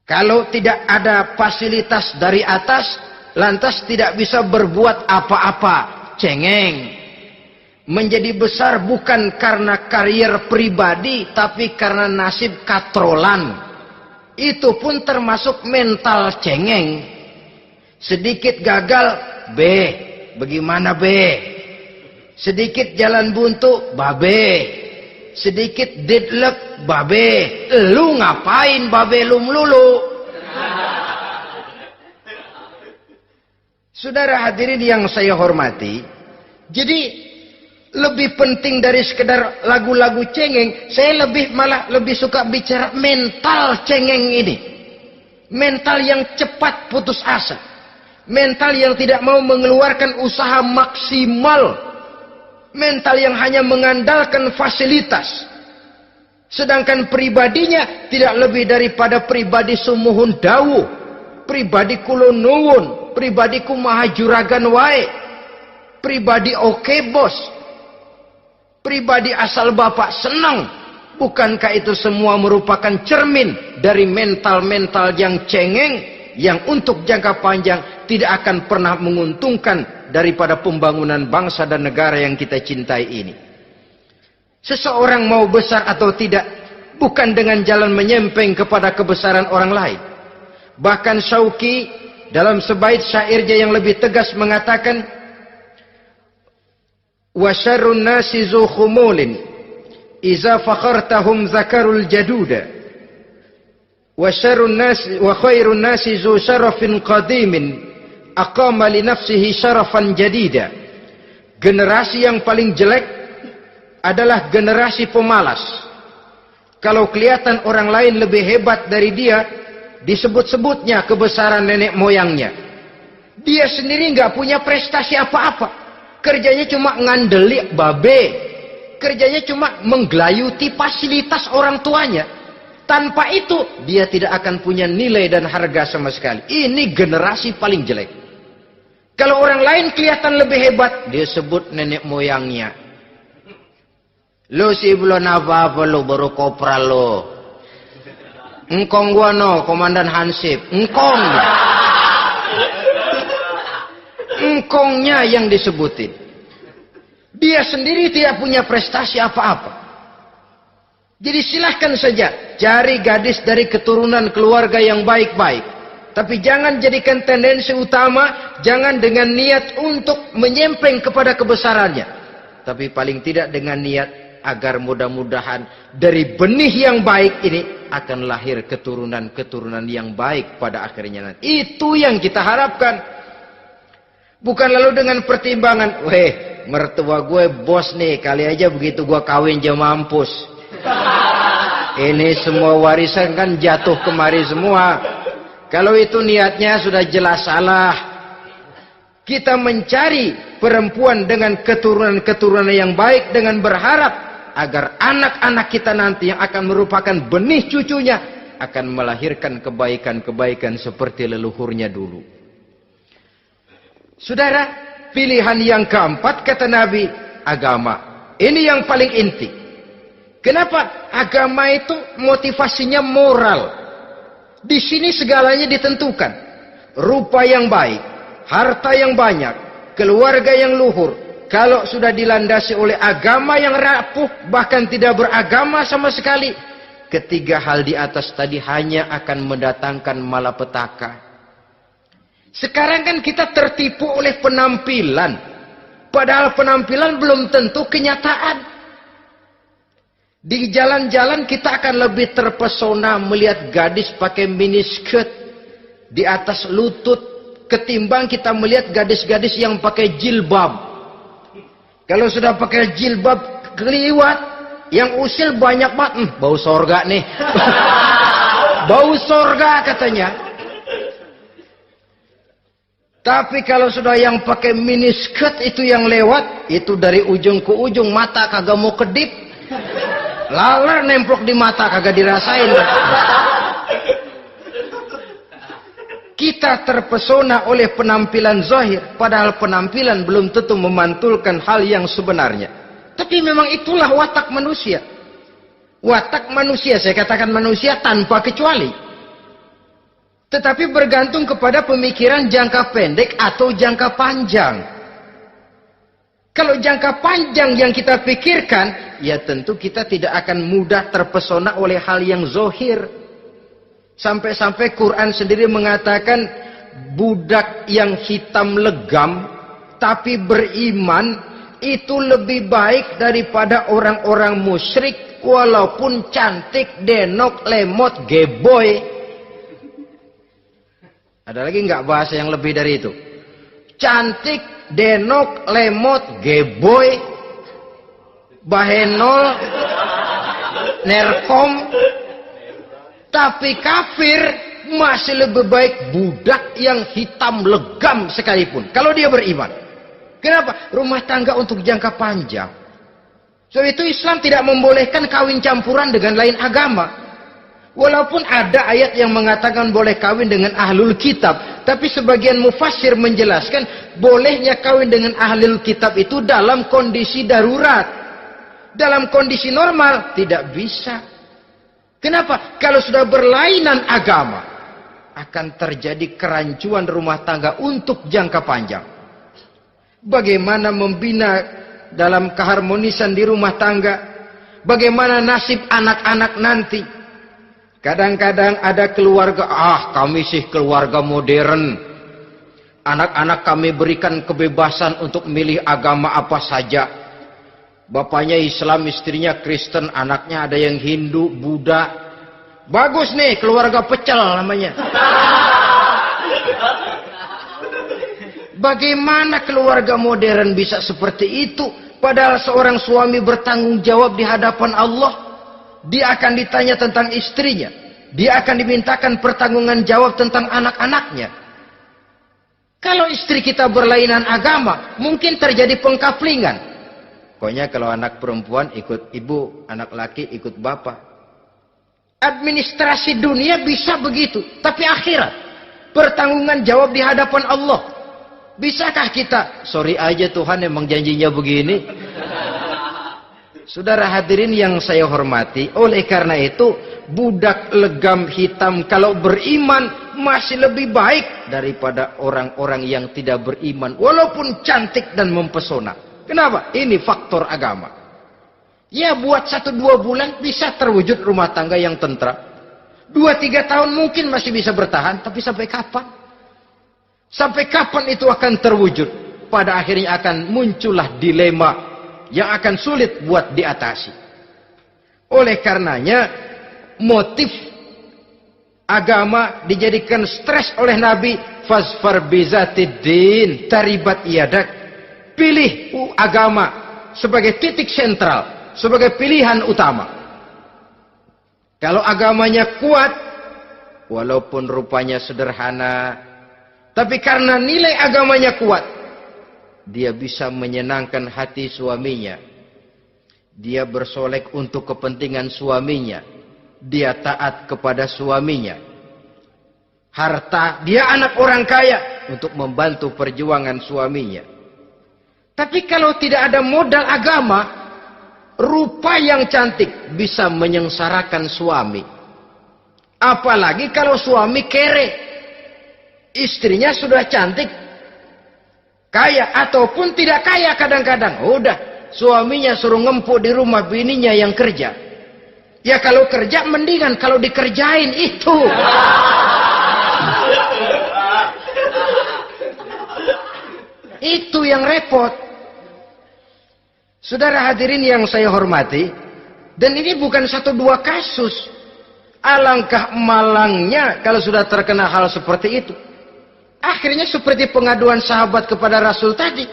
Kalau tidak ada fasilitas dari atas, lantas tidak bisa berbuat apa-apa, cengeng. Menjadi besar bukan karena karier pribadi, tapi karena nasib katrolan. Itu pun termasuk mental cengeng. Sedikit gagal, B. Bagaimana B? Sedikit jalan buntu, babe. Sedikit deadlock, babe. Lu ngapain babe lu melulu? Saudara hadirin yang saya hormati, jadi lebih penting dari sekedar lagu-lagu cengeng, saya malah lebih suka bicara mental cengeng ini. Mental yang cepat putus asa. Mental yang tidak mau mengeluarkan usaha maksimal. Mental yang hanya mengandalkan fasilitas. Sedangkan pribadinya tidak lebih daripada pribadi sumuhun dawuh, pribadi kulo nuwun, pribadiku maha juragan wae, pribadi oke bos, pribadi asal bapak senang. Bukankah itu semua merupakan cermin dari mental-mental yang cengeng, yang untuk jangka panjang tidak akan pernah menguntungkan daripada pembangunan bangsa dan negara yang kita cintai ini. Seseorang mau besar atau tidak, bukan dengan jalan menyempeng kepada kebesaran orang lain. Bahkan Syauqi dalam sebaik syairnya yang lebih tegas mengatakan, wa syarrun nasi zu khumulin iza fakhartahum zakarul jaduda wa syarrun nasi wa khairun nasi zu syarafin qadimin aqama li nafsihi syarafan jadida. Generasi yang paling jelek adalah generasi pemalas. Kalau kelihatan orang lain lebih hebat dari dia, disebut-sebutnya kebesaran nenek moyangnya. Dia sendiri nggak punya prestasi apa-apa. Kerjanya cuma ngandeli babe. Kerjanya cuma menggelayuti fasilitas orang tuanya. Tanpa itu, dia tidak akan punya nilai dan harga sama sekali. Ini generasi paling jelek. Kalau orang lain kelihatan lebih hebat, dia sebut nenek moyangnya. Lo sih belum apa-apa lo, baru kopral lo. Engkong gua no, komandan Hansip. Engkongnya yang disebutin. Dia sendiri tidak punya prestasi apa-apa. Jadi silahkan saja cari gadis dari keturunan keluarga yang baik-baik. Tapi jangan jadikan tendensi utama, jangan dengan niat untuk menyempeng kepada kebesarannya. Tapi paling tidak dengan niat agar mudah-mudahan dari benih yang baik ini akan lahir keturunan-keturunan yang baik pada akhirnya nanti. Itu yang kita harapkan. Bukan lalu dengan pertimbangan, weh, mertua gue bos nih, kali aja begitu gue kawin aja mampus. Ini semua warisan kan jatuh kemari semua. Kalau itu niatnya sudah jelas salah. Kita mencari perempuan dengan keturunan-keturunan yang baik dengan berharap agar anak-anak kita nanti yang akan merupakan benih cucunya akan melahirkan kebaikan-kebaikan seperti leluhurnya dulu. Saudara, pilihan yang keempat kata Nabi, agama. Ini yang paling inti. Kenapa? Agama itu motivasinya moral. Di sini segalanya ditentukan. Rupa yang baik, harta yang banyak, keluarga yang luhur. Kalau sudah dilandasi oleh agama yang rapuh, bahkan tidak beragama sama sekali, ketiga hal di atas tadi hanya akan mendatangkan malapetaka. Sekarang kan kita tertipu oleh penampilan. Padahal penampilan belum tentu kenyataan. Di jalan-jalan kita akan lebih terpesona melihat gadis pakai miniskirt di atas lutut ketimbang kita melihat gadis-gadis yang pakai jilbab. Kalau sudah pakai jilbab keliwat, yang usil banyak banget, bau sorga nih. Bau sorga katanya. Tapi kalau sudah yang pakai miniskirt itu yang lewat, itu dari ujung ke ujung mata kagak mau kedip. Laler nemplok di mata kagak dirasain. Kita terpesona oleh penampilan zahir, padahal penampilan belum tentu memantulkan hal yang sebenarnya. Tapi memang itulah watak manusia. Watak manusia, saya katakan manusia tanpa kecuali. Tetapi bergantung kepada pemikiran jangka pendek atau jangka panjang. Kalau jangka panjang yang kita pikirkan, ya tentu kita tidak akan mudah terpesona oleh hal yang zahir. Sampai-sampai Quran sendiri mengatakan budak yang hitam legam tapi beriman itu lebih baik daripada orang-orang musyrik walaupun cantik, denok, lemot, geboy. Ada lagi nggak bahasa yang lebih dari itu? Cantik, denok, lemot, geboy, bahenol, nerkom. Tapi kafir masih lebih baik budak yang hitam legam sekalipun. Kalau dia beriman. Kenapa? Rumah tangga untuk jangka panjang. Sebab itu Islam tidak membolehkan kawin campuran dengan lain agama. Walaupun ada ayat yang mengatakan boleh kawin dengan ahlul kitab. Tapi sebagian mufassir menjelaskan bolehnya kawin dengan ahlul kitab itu dalam kondisi darurat. Dalam kondisi normal tidak bisa. Kenapa? Kalau sudah berlainan agama, akan terjadi kerancuan rumah tangga untuk jangka panjang. Bagaimana membina dalam keharmonisan di rumah tangga? Bagaimana nasib anak-anak nanti? Kadang-kadang ada keluarga, kami sih keluarga modern. Anak-anak kami berikan kebebasan untuk milih agama apa saja. Bapaknya Islam, istrinya Kristen, anaknya ada yang Hindu, Buddha. Bagus nih, keluarga pecel namanya. Bagaimana keluarga modern bisa seperti itu? Padahal seorang suami bertanggung jawab di hadapan Allah. Dia akan ditanya tentang istrinya. Dia akan dimintakan pertanggungan jawab tentang anak-anaknya. Kalau istri kita berlainan agama, mungkin terjadi pengkaplingan. Pokoknya kalau anak perempuan ikut ibu, anak laki ikut bapak. Administrasi dunia bisa begitu. Tapi akhirat, pertanggungan jawab di hadapan Allah. Bisakah kita? Sorry aja Tuhan emang janjinya begini. Saudara hadirin yang saya hormati, oleh karena itu budak legam hitam kalau beriman masih lebih baik daripada orang-orang yang tidak beriman walaupun cantik dan mempesona. Kenapa? Ini faktor agama. Ya buat 1-2 bulan bisa terwujud rumah tangga yang tentram. 2-3 tahun mungkin masih bisa bertahan, tapi sampai kapan? Sampai kapan itu akan terwujud? Pada akhirnya akan muncullah dilema yang akan sulit buat diatasi. Oleh karenanya, motif agama dijadikan stres oleh Nabi. Fasfar bizatiddin taribat yadak. Pilih agama sebagai titik sentral, sebagai pilihan utama. Kalau agamanya kuat, walaupun rupanya sederhana, tapi karena nilai agamanya kuat, dia bisa menyenangkan hati suaminya. Dia bersolek untuk kepentingan suaminya. Dia taat kepada suaminya. Harta, dia anak orang kaya untuk membantu perjuangan suaminya. Tapi kalau tidak ada modal agama, rupa yang cantik bisa menyengsarakan suami. Apalagi kalau suami kere. Istrinya sudah cantik, kaya ataupun tidak kaya kadang-kadang. Udah, suaminya suruh ngempuk di rumah, bininya yang kerja. Ya kalau kerja mendingan kalau dikerjain itu. Itu yang repot. Saudara hadirin yang saya hormati, dan ini bukan satu dua kasus. Alangkah malangnya kalau sudah terkena hal seperti itu. Akhirnya seperti pengaduan sahabat kepada Rasul tadi.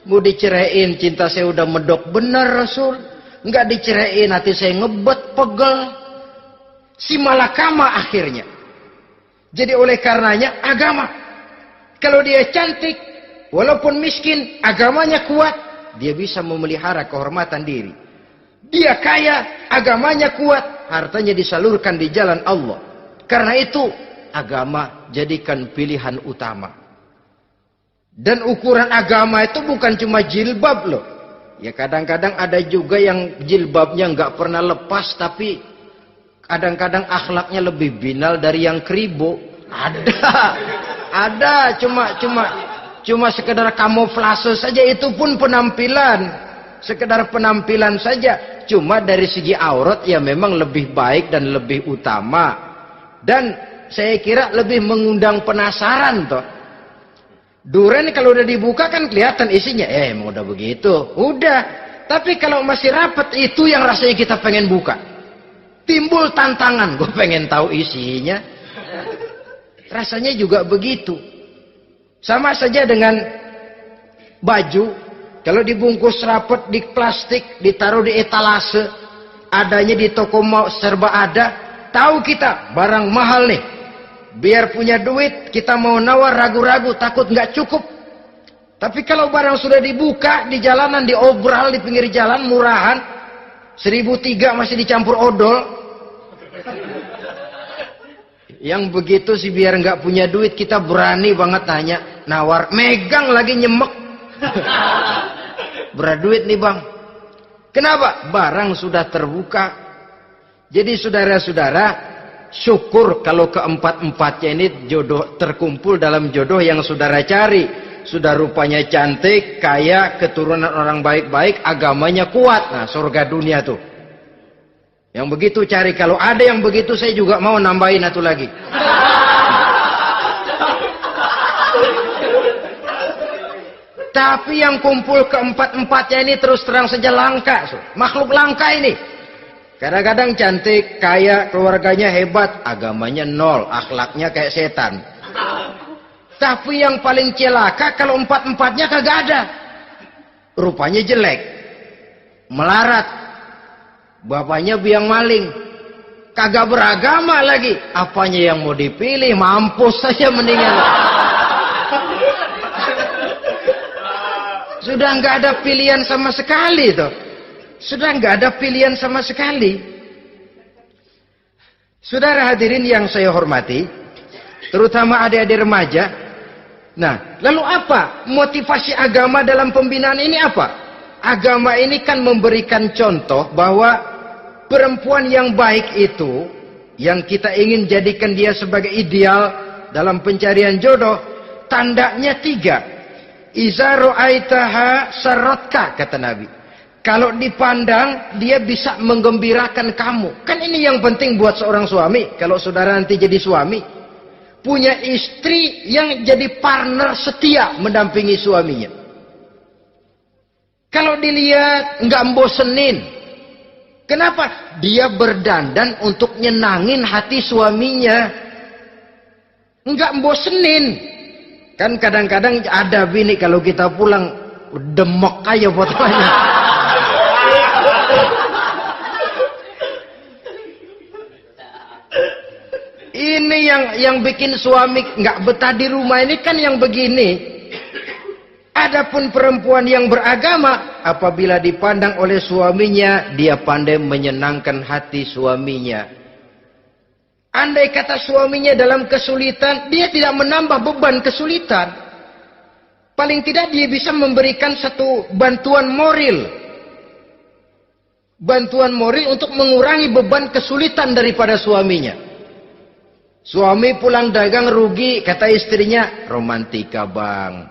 Mau diceraiin, cinta saya udah medok benar Rasul. Enggak diceraiin, hati saya ngebet, pegel. Si malakama akhirnya. Jadi oleh karenanya agama. Kalau dia cantik, walaupun miskin, agamanya kuat, dia bisa memelihara kehormatan diri. Dia kaya, agamanya kuat, hartanya disalurkan di jalan Allah. Karena itu, agama jadikan pilihan utama. Dan ukuran agama itu bukan cuma jilbab loh. Ya kadang-kadang ada juga yang jilbabnya nggak pernah lepas, tapi kadang-kadang akhlaknya lebih binal dari yang kribo. Ada, cuma sekedar kamuflase saja, itu pun penampilan. Sekedar penampilan saja. Cuma dari segi aurat ya memang lebih baik dan lebih utama. Dan saya kira lebih mengundang penasaran toh. Duren kalau udah dibuka kan kelihatan isinya. Emang udah begitu. Udah. Tapi kalau masih rapat, itu yang rasanya kita pengen buka. Timbul tantangan. Gue pengen tahu isinya. Rasanya juga begitu. Sama saja dengan baju. Kalau dibungkus rapat di plastik, ditaruh di etalase, adanya di toko mau serba ada, tahu kita barang mahal nih. Biar punya duit, kita mau nawar ragu-ragu, takut nggak cukup. Tapi kalau barang sudah dibuka di jalanan, diobral di pinggir jalan, murahan, 1.003 masih dicampur odol. Yang begitu sih biar nggak punya duit, kita berani banget tanya, nawar, megang lagi nyemek. Berat duit nih bang. Kenapa? Barang sudah terbuka. Jadi saudara-saudara, syukur kalau keempat-empatnya ini jodoh terkumpul dalam jodoh yang saudara cari. Sudah rupanya cantik, kaya, keturunan orang baik-baik, agamanya kuat. Nah, surga dunia tuh. Yang begitu cari. Kalau ada yang begitu, saya juga mau nambahin satu lagi. Tapi yang kumpul keempat-empatnya ini terus terang saja langka. Makhluk langka ini. Kadang-kadang cantik, kaya, keluarganya hebat, agamanya nol, akhlaknya kayak setan. Tapi yang paling celaka kalau empat-empatnya kagak ada. Rupanya jelek, melarat, bapaknya biang maling, kagak beragama lagi. Apanya yang mau dipilih? Mampus saja mendingan. Sudah nggak ada pilihan sama sekali tuh. Sudah nggak ada pilihan sama sekali. Saudara hadirin yang saya hormati, terutama adik-adik remaja. Nah, lalu apa motivasi agama dalam pembinaan ini apa? Agama ini kan memberikan contoh bahwa perempuan yang baik itu, yang kita ingin jadikan dia sebagai ideal dalam pencarian jodoh, tandanya 3. Iza ra'aitaha sarratka, kata Nabi. Kalau dipandang, dia bisa menggembirakan kamu. Kan ini yang penting buat seorang suami. Kalau saudara nanti jadi suami, punya istri yang jadi partner setia mendampingi suaminya. Kalau dilihat nggak bosenin, Kenapa? Dia berdandan untuk nyenangin hati suaminya. Enggak bosenin. Kan kadang-kadang ada bini kalau kita pulang demok aja fotonya. Ini yang bikin suami nggak betah di rumah ini kan yang begini. Adapun perempuan yang beragama, apabila dipandang oleh suaminya, dia pandai menyenangkan hati suaminya. Andai kata suaminya dalam kesulitan, dia tidak menambah beban kesulitan. Paling tidak dia bisa memberikan satu bantuan moral. Bantuan moral untuk mengurangi beban kesulitan daripada suaminya. Suami pulang dagang rugi, kata istrinya, romantika bang.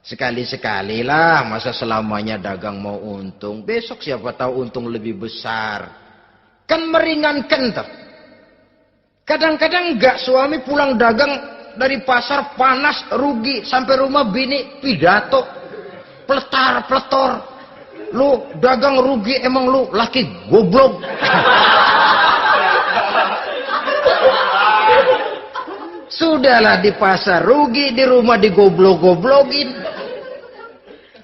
Sekali-sekali lah, masa selamanya dagang mau untung. Besok siapa tahu untung lebih besar. Kan meringankan tuh. Kadang-kadang enggak, suami pulang dagang dari pasar panas, rugi. Sampai rumah bini pidato. Pletar-pletor. Lu dagang rugi, emang lu laki goblok. Sudahlah di pasar rugi, di rumah digoblok-goblokin.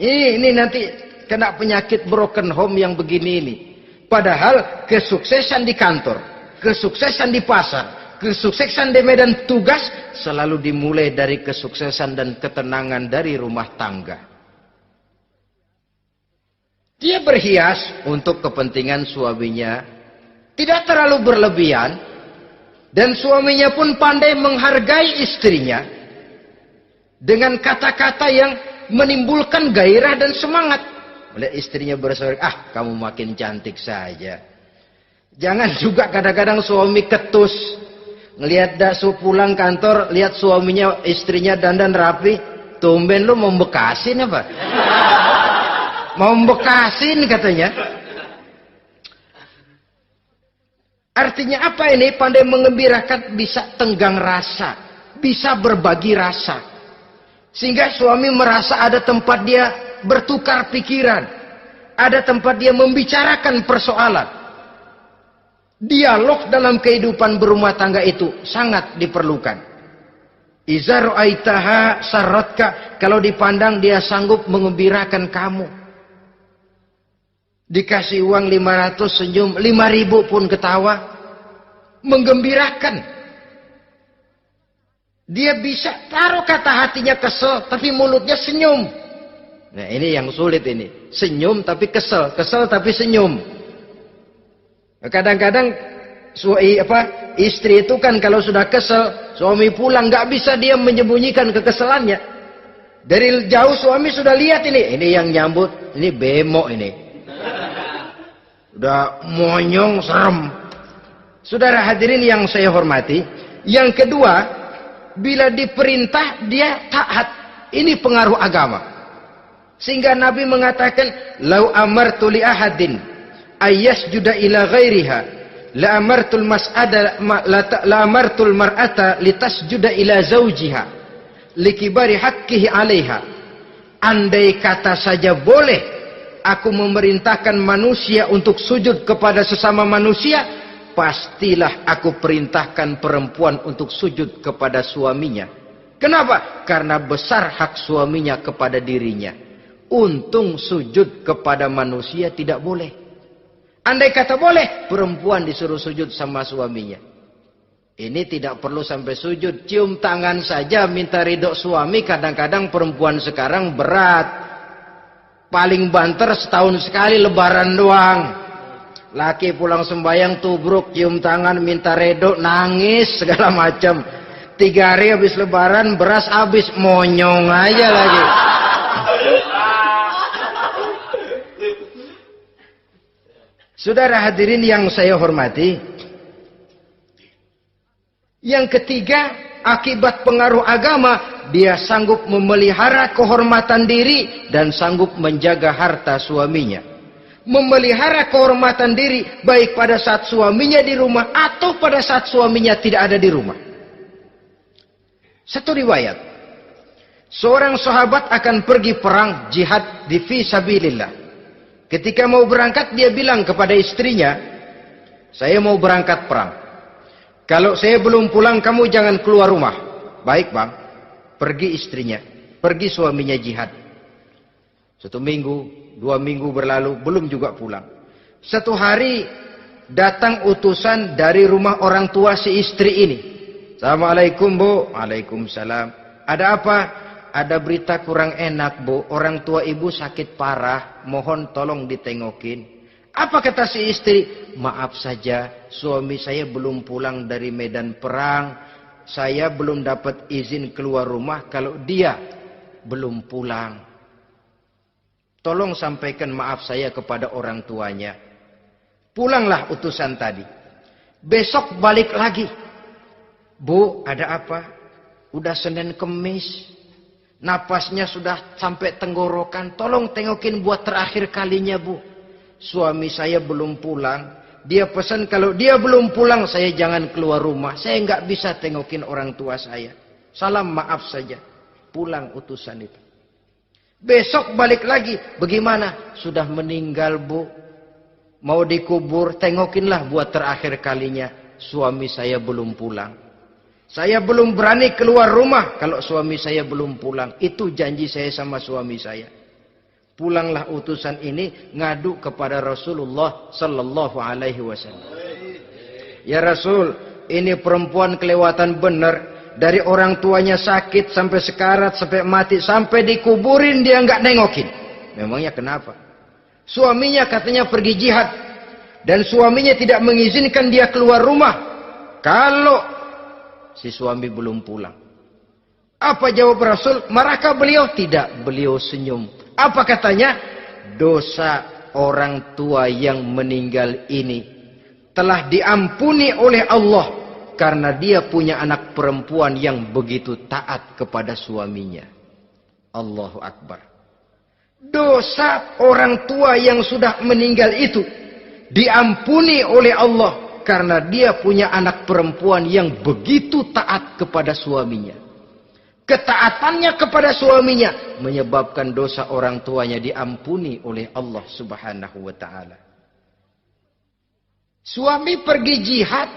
Ini nanti kena penyakit broken home yang begini ini. Padahal kesuksesan di kantor, kesuksesan di pasar, kesuksesan di medan tugas selalu dimulai dari kesuksesan dan ketenangan dari rumah tangga. Dia berhias untuk kepentingan suaminya, tidak terlalu berlebihan, dan suaminya pun pandai menghargai istrinya dengan kata-kata yang menimbulkan gairah dan semangat. Melihat istrinya bersorak, kamu makin cantik saja. Jangan juga kadang-kadang suami ketus. Ngelihat dasu pulang kantor, lihat suaminya, istrinya dandan rapi. Tumben lu mau bekasin apa? Mau bekasin katanya. Artinya apa ini? Pandai mengembirakan, bisa tenggang rasa, bisa berbagi rasa. Sehingga suami merasa ada tempat dia bertukar pikiran. Ada tempat dia membicarakan persoalan. Dialog dalam kehidupan berumah tangga itu sangat diperlukan. Iza ra'aitaha sarratka, kalau dipandang dia sanggup mengembirakan kamu. Dikasih uang 500 senyum, 5.000 pun ketawa. Menggembirakan. Dia bisa taruh kata hatinya kesel, tapi mulutnya senyum. Nah ini yang sulit ini. Senyum tapi kesel, kesel tapi senyum. Kadang-kadang istri itu kan kalau sudah kesel, suami pulang nggak bisa dia menyembunyikan kekesalannya. Dari jauh suami sudah lihat ini yang nyambut, ini bemo ini. Udah monyong, serem. Saudara hadirin yang saya hormati, yang kedua, bila diperintah dia taat. Ini pengaruh agama. Sehingga Nabi mengatakan, "Lau amartu li ahadin ayyasjuda ila ghairiha, la amartul mar'ata litasjuda ila zawjiha likibari haqqihi 'alaiha." Andai kata saja boleh aku memerintahkan manusia untuk sujud kepada sesama manusia, pastilah aku perintahkan perempuan untuk sujud kepada suaminya. Kenapa? Karena besar hak suaminya kepada dirinya. Untung sujud kepada manusia tidak boleh. Andai kata boleh, perempuan disuruh sujud sama suaminya. Ini tidak perlu sampai sujud. Cium tangan saja minta ridho suami. Kadang-kadang perempuan sekarang berat. Paling banter setahun sekali lebaran doang. Laki pulang sembahyang tubruk, cium tangan, minta redo, nangis segala macam. 3 hari habis lebaran, beras habis, monyong aja lagi. Saudara hadirin yang saya hormati, yang ketiga, akibat pengaruh agama, dia sanggup memelihara kehormatan diri dan sanggup menjaga harta suaminya. Memelihara kehormatan diri baik pada saat suaminya di rumah atau pada saat suaminya tidak ada di rumah. Satu riwayat, seorang sahabat akan pergi perang jihad di fi sabilillah. Ketika mau berangkat dia bilang kepada istrinya, saya mau berangkat perang. Kalau saya belum pulang kamu jangan keluar rumah. Baik bang. Pergi istrinya. Pergi suaminya jihad. 1 minggu, 2 minggu berlalu belum juga pulang. Satu hari datang utusan dari rumah orang tua si istri ini. Assalamualaikum bu. Waalaikumsalam. Ada apa? Ada berita kurang enak bu. Orang tua ibu sakit parah. Mohon tolong ditengokin. Apa kata si istri? Maaf saja, suami saya belum pulang dari medan perang. Saya belum dapat izin keluar rumah kalau dia belum pulang. Tolong sampaikan maaf saya kepada orang tuanya. Pulanglah utusan tadi. Besok balik lagi. Bu, ada apa? Udah Senin Kemis. Napasnya sudah sampai tenggorokan. Tolong tengokin buat terakhir kalinya bu. Suami saya belum pulang. Dia pesan kalau dia belum pulang saya jangan keluar rumah. Saya nggak bisa tengokin orang tua saya. Salam maaf saja. Pulang utusan itu. Besok balik lagi. Bagaimana? Sudah meninggal bu. Mau dikubur. Tengokinlah buat terakhir kalinya. Suami saya belum pulang. Saya belum berani keluar rumah kalau suami saya belum pulang. Itu janji saya sama suami saya. Pulanglah utusan ini ngadu kepada Rasulullah sallallahu alaihi wasallam. Ya Rasul, ini perempuan kelewatan benar. Dari orang tuanya sakit sampai sekarat, sampai mati, sampai dikuburin dia nggak nengokin. Memangnya kenapa? Suaminya katanya pergi jihad. Dan suaminya tidak mengizinkan dia keluar rumah kalau si suami belum pulang. Apa jawab Rasul? Marahkah beliau? Tidak, beliau senyum. Apa katanya? Dosa orang tua yang meninggal ini telah diampuni oleh Allah karena dia punya anak perempuan yang begitu taat kepada suaminya. Allahu Akbar. Dosa orang tua yang sudah meninggal itu diampuni oleh Allah karena dia punya anak perempuan yang begitu taat kepada suaminya. Ketaatannya kepada suaminya menyebabkan dosa orang tuanya diampuni oleh Allah Subhanahu wa taala. Suami pergi jihad,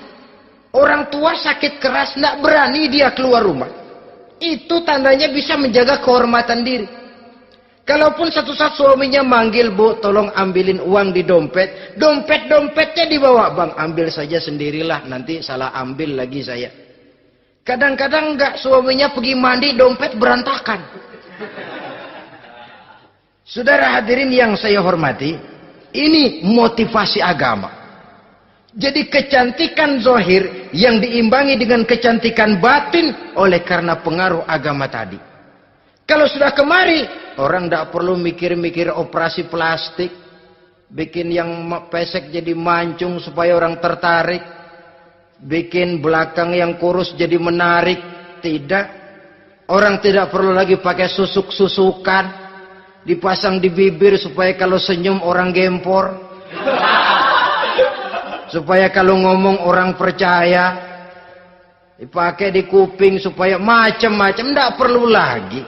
orang tua sakit keras, tidak berani dia keluar rumah. Itu tandanya bisa menjaga kehormatan diri. Kalaupun satu saat suaminya manggil, bu, tolong ambilin uang di dompet. Dompetnya dibawa, bang, ambil saja sendirilah, nanti salah ambil lagi saya. Kadang-kadang enggak, suaminya pergi mandi, dompet berantakan. Saudara hadirin yang saya hormati, ini motivasi agama. Jadi kecantikan zahir yang diimbangi dengan kecantikan batin oleh karena pengaruh agama tadi. Kalau sudah kemari, orang tidak perlu mikir-mikir operasi plastik, bikin yang pesek jadi mancung supaya orang tertarik. Bikin belakang yang kurus jadi menarik. Tidak. Orang tidak perlu lagi pakai susuk-susukan. Dipasang di bibir supaya kalau senyum orang gempor. Supaya kalau ngomong orang percaya. Dipakai di kuping supaya macam-macam. Tidak perlu lagi.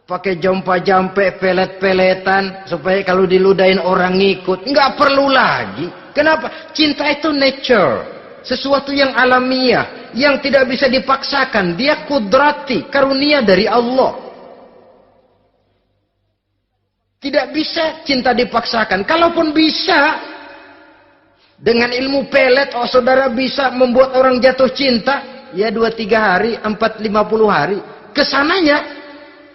Pakai jompa-jampe, pelet-peletan. Supaya kalau diludahin orang ngikut. Nggak perlu lagi. Kenapa? Cinta itu nature. Sesuatu yang alamiah, yang tidak bisa dipaksakan. Dia kudrati, karunia dari Allah. Tidak bisa cinta dipaksakan. Kalaupun bisa, dengan ilmu pelet, oh saudara bisa membuat orang jatuh cinta. Ya 2-3 hari, 4-50 hari. Kesananya,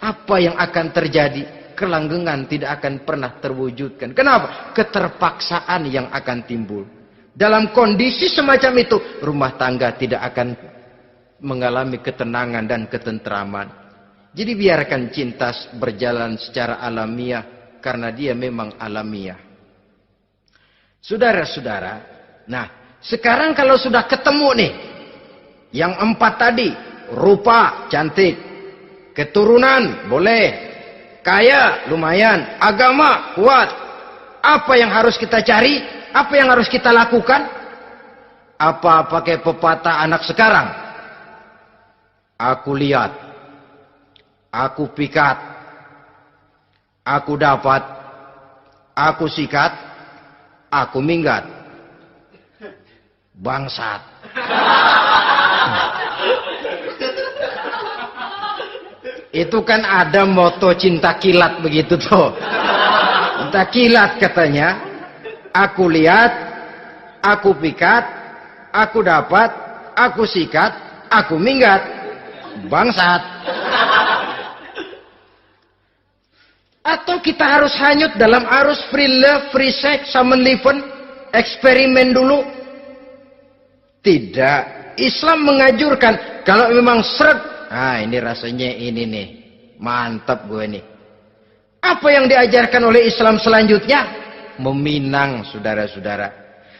apa yang akan terjadi? Kelanggengan tidak akan pernah terwujudkan. Kenapa? Keterpaksaan yang akan timbul. Dalam kondisi semacam itu, rumah tangga tidak akan mengalami ketenangan dan ketentraman. Jadi biarkan cinta berjalan secara alamiah, karena dia memang alamiah. Saudara-saudara, nah sekarang kalau sudah ketemu nih, yang 4 tadi, rupa cantik, keturunan boleh, kaya lumayan, agama kuat. Apa yang harus kita cari? Apa yang harus kita lakukan? Apa pakai pepatah anak sekarang? Aku lihat, aku pikat, aku dapat, aku sikat, aku minggat. Bangsat. Itu kan ada moto cinta kilat begitu tuh. Cinta kilat katanya. Aku lihat, aku pikat, aku dapat, aku sikat, aku minggat. Bangsat. Atau kita harus hanyut dalam arus free love, free sex, samenleven, eksperimen dulu? Tidak. Islam menganjurkan kalau memang seret, nah ini rasanya ini nih, mantap gue nih. Apa yang diajarkan oleh Islam selanjutnya? Meminang, saudara-saudara.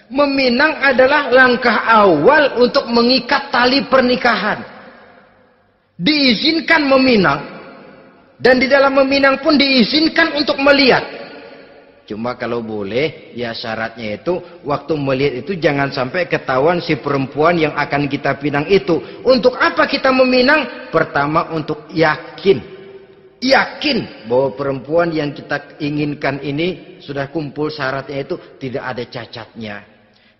Meminang adalah langkah awal untuk mengikat tali pernikahan. Diizinkan meminang, dan di dalam meminang pun diizinkan untuk melihat. Cuma kalau boleh, ya syaratnya itu waktu melihat itu jangan sampai ketahuan si perempuan yang akan kita pinang itu. Untuk apa kita meminang? Pertama untuk yakin bahwa perempuan yang kita inginkan ini sudah kumpul syaratnya itu, tidak ada cacatnya.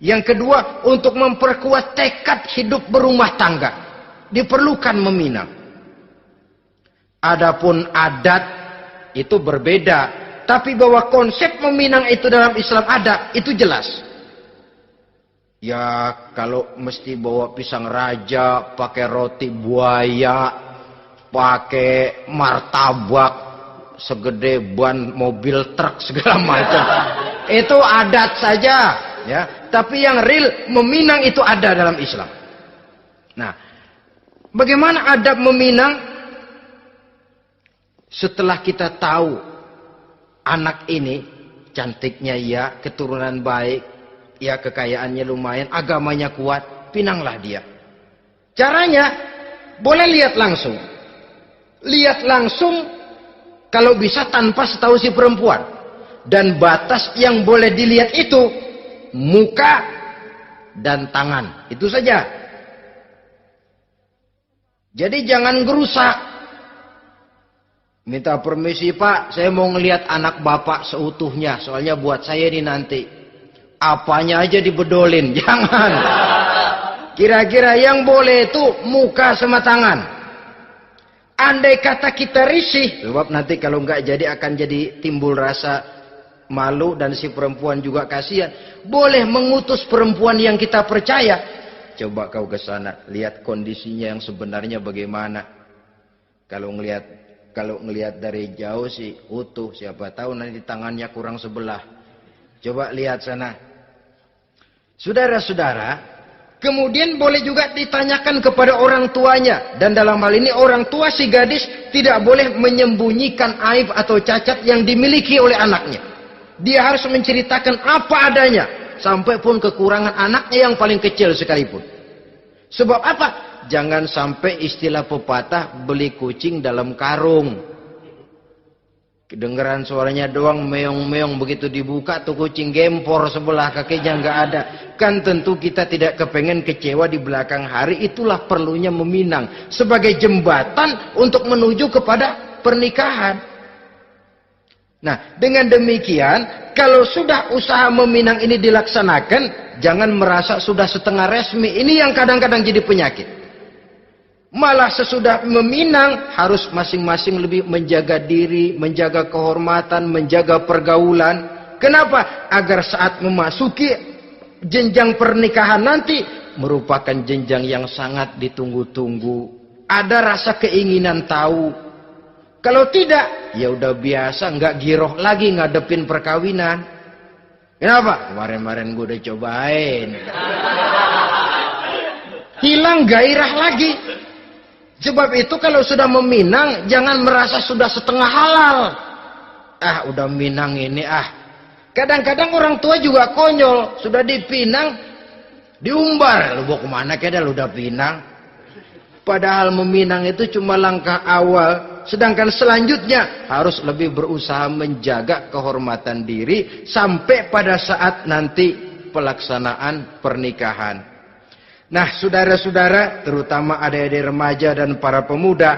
Yang kedua, untuk memperkuat tekad hidup berumah tangga, diperlukan meminang. Adapun adat itu berbeda. Tapi bahwa konsep meminang itu dalam Islam ada, itu jelas. Ya kalau mesti bawa pisang raja, pakai roti buaya, pakai martabak segede ban mobil truk segala macam, itu adat saja, ya. Tapi yang real meminang itu ada dalam Islam. Nah, bagaimana adab meminang? Setelah kita tahu anak ini cantiknya ya, keturunan baik, ya kekayaannya lumayan, agamanya kuat, pinanglah dia. Caranya boleh lihat langsung. Lihat langsung kalau bisa tanpa setahu si perempuan. Dan batas yang boleh dilihat itu muka dan tangan. Itu saja. Jadi jangan gerusak. Minta permisi Pak, saya mau ngelihat anak bapak seutuhnya. Soalnya buat saya ini nanti. Apanya aja dibedolin, jangan. Kira-kira yang boleh itu muka sama tangan. Andai kata kita risih, sebab nanti kalau nggak jadi akan jadi timbul rasa malu dan si perempuan juga kasihan. Boleh mengutus perempuan yang kita percaya. Coba kau ke sana, lihat kondisinya yang sebenarnya bagaimana. Kalau ngelihat dari jauh sih utuh, siapa tahu nanti tangannya kurang sebelah. Coba lihat sana. Saudara-saudara, kemudian boleh juga ditanyakan kepada orang tuanya. Dan dalam hal ini orang tua si gadis tidak boleh menyembunyikan aib atau cacat yang dimiliki oleh anaknya. Dia harus menceritakan apa adanya. Sampai pun kekurangan anaknya yang paling kecil sekalipun. Sebab apa? Jangan sampai istilah pepatah beli kucing dalam karung. Kedengeran suaranya doang meong-meong, begitu dibuka tuh kucing gempor sebelah kakinya nggak ada. Kan tentu kita tidak kepengen kecewa di belakang hari. Itulah perlunya meminang sebagai jembatan untuk menuju kepada pernikahan. Nah, dengan demikian kalau sudah usaha meminang ini dilaksanakan, jangan merasa sudah setengah resmi. Ini yang kadang-kadang jadi penyakit. Malah sesudah meminang harus masing-masing lebih menjaga diri, menjaga kehormatan, menjaga pergaulan. Kenapa? Agar saat memasuki jenjang pernikahan nanti merupakan jenjang yang sangat ditunggu-tunggu. Ada rasa keinginan tahu. Kalau tidak, ya udah biasa, nggak giroh lagi ngadepin perkawinan. Kenapa? Kemarin-kemarin gue udah cobain. Hilang gairah lagi. Sebab itu kalau sudah meminang, jangan merasa sudah setengah halal. Ah, udah minang ini ah. Kadang-kadang orang tua juga konyol. Sudah dipinang, diumbar. Lu mau kemana keda lu udah pinang? Padahal meminang itu cuma langkah awal. Sedangkan selanjutnya harus lebih berusaha menjaga kehormatan diri. Sampai pada saat nanti pelaksanaan pernikahan. Nah, saudara-saudara, terutama adik-adik remaja dan para pemuda,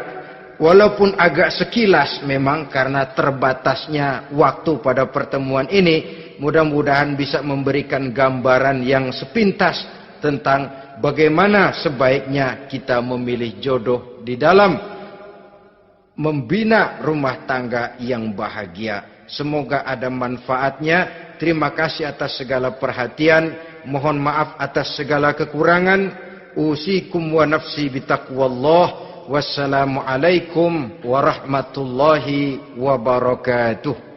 walaupun agak sekilas memang karena terbatasnya waktu pada pertemuan ini, mudah-mudahan bisa memberikan gambaran yang sepintas tentang bagaimana sebaiknya kita memilih jodoh di dalam membina rumah tangga yang bahagia. Semoga ada manfaatnya. Terima kasih atas segala perhatian. Mohon maaf atas segala kekurangan. Usikum wa nafsi bitaqwallah. Wassalamualaikum warahmatullahi wabarakatuh.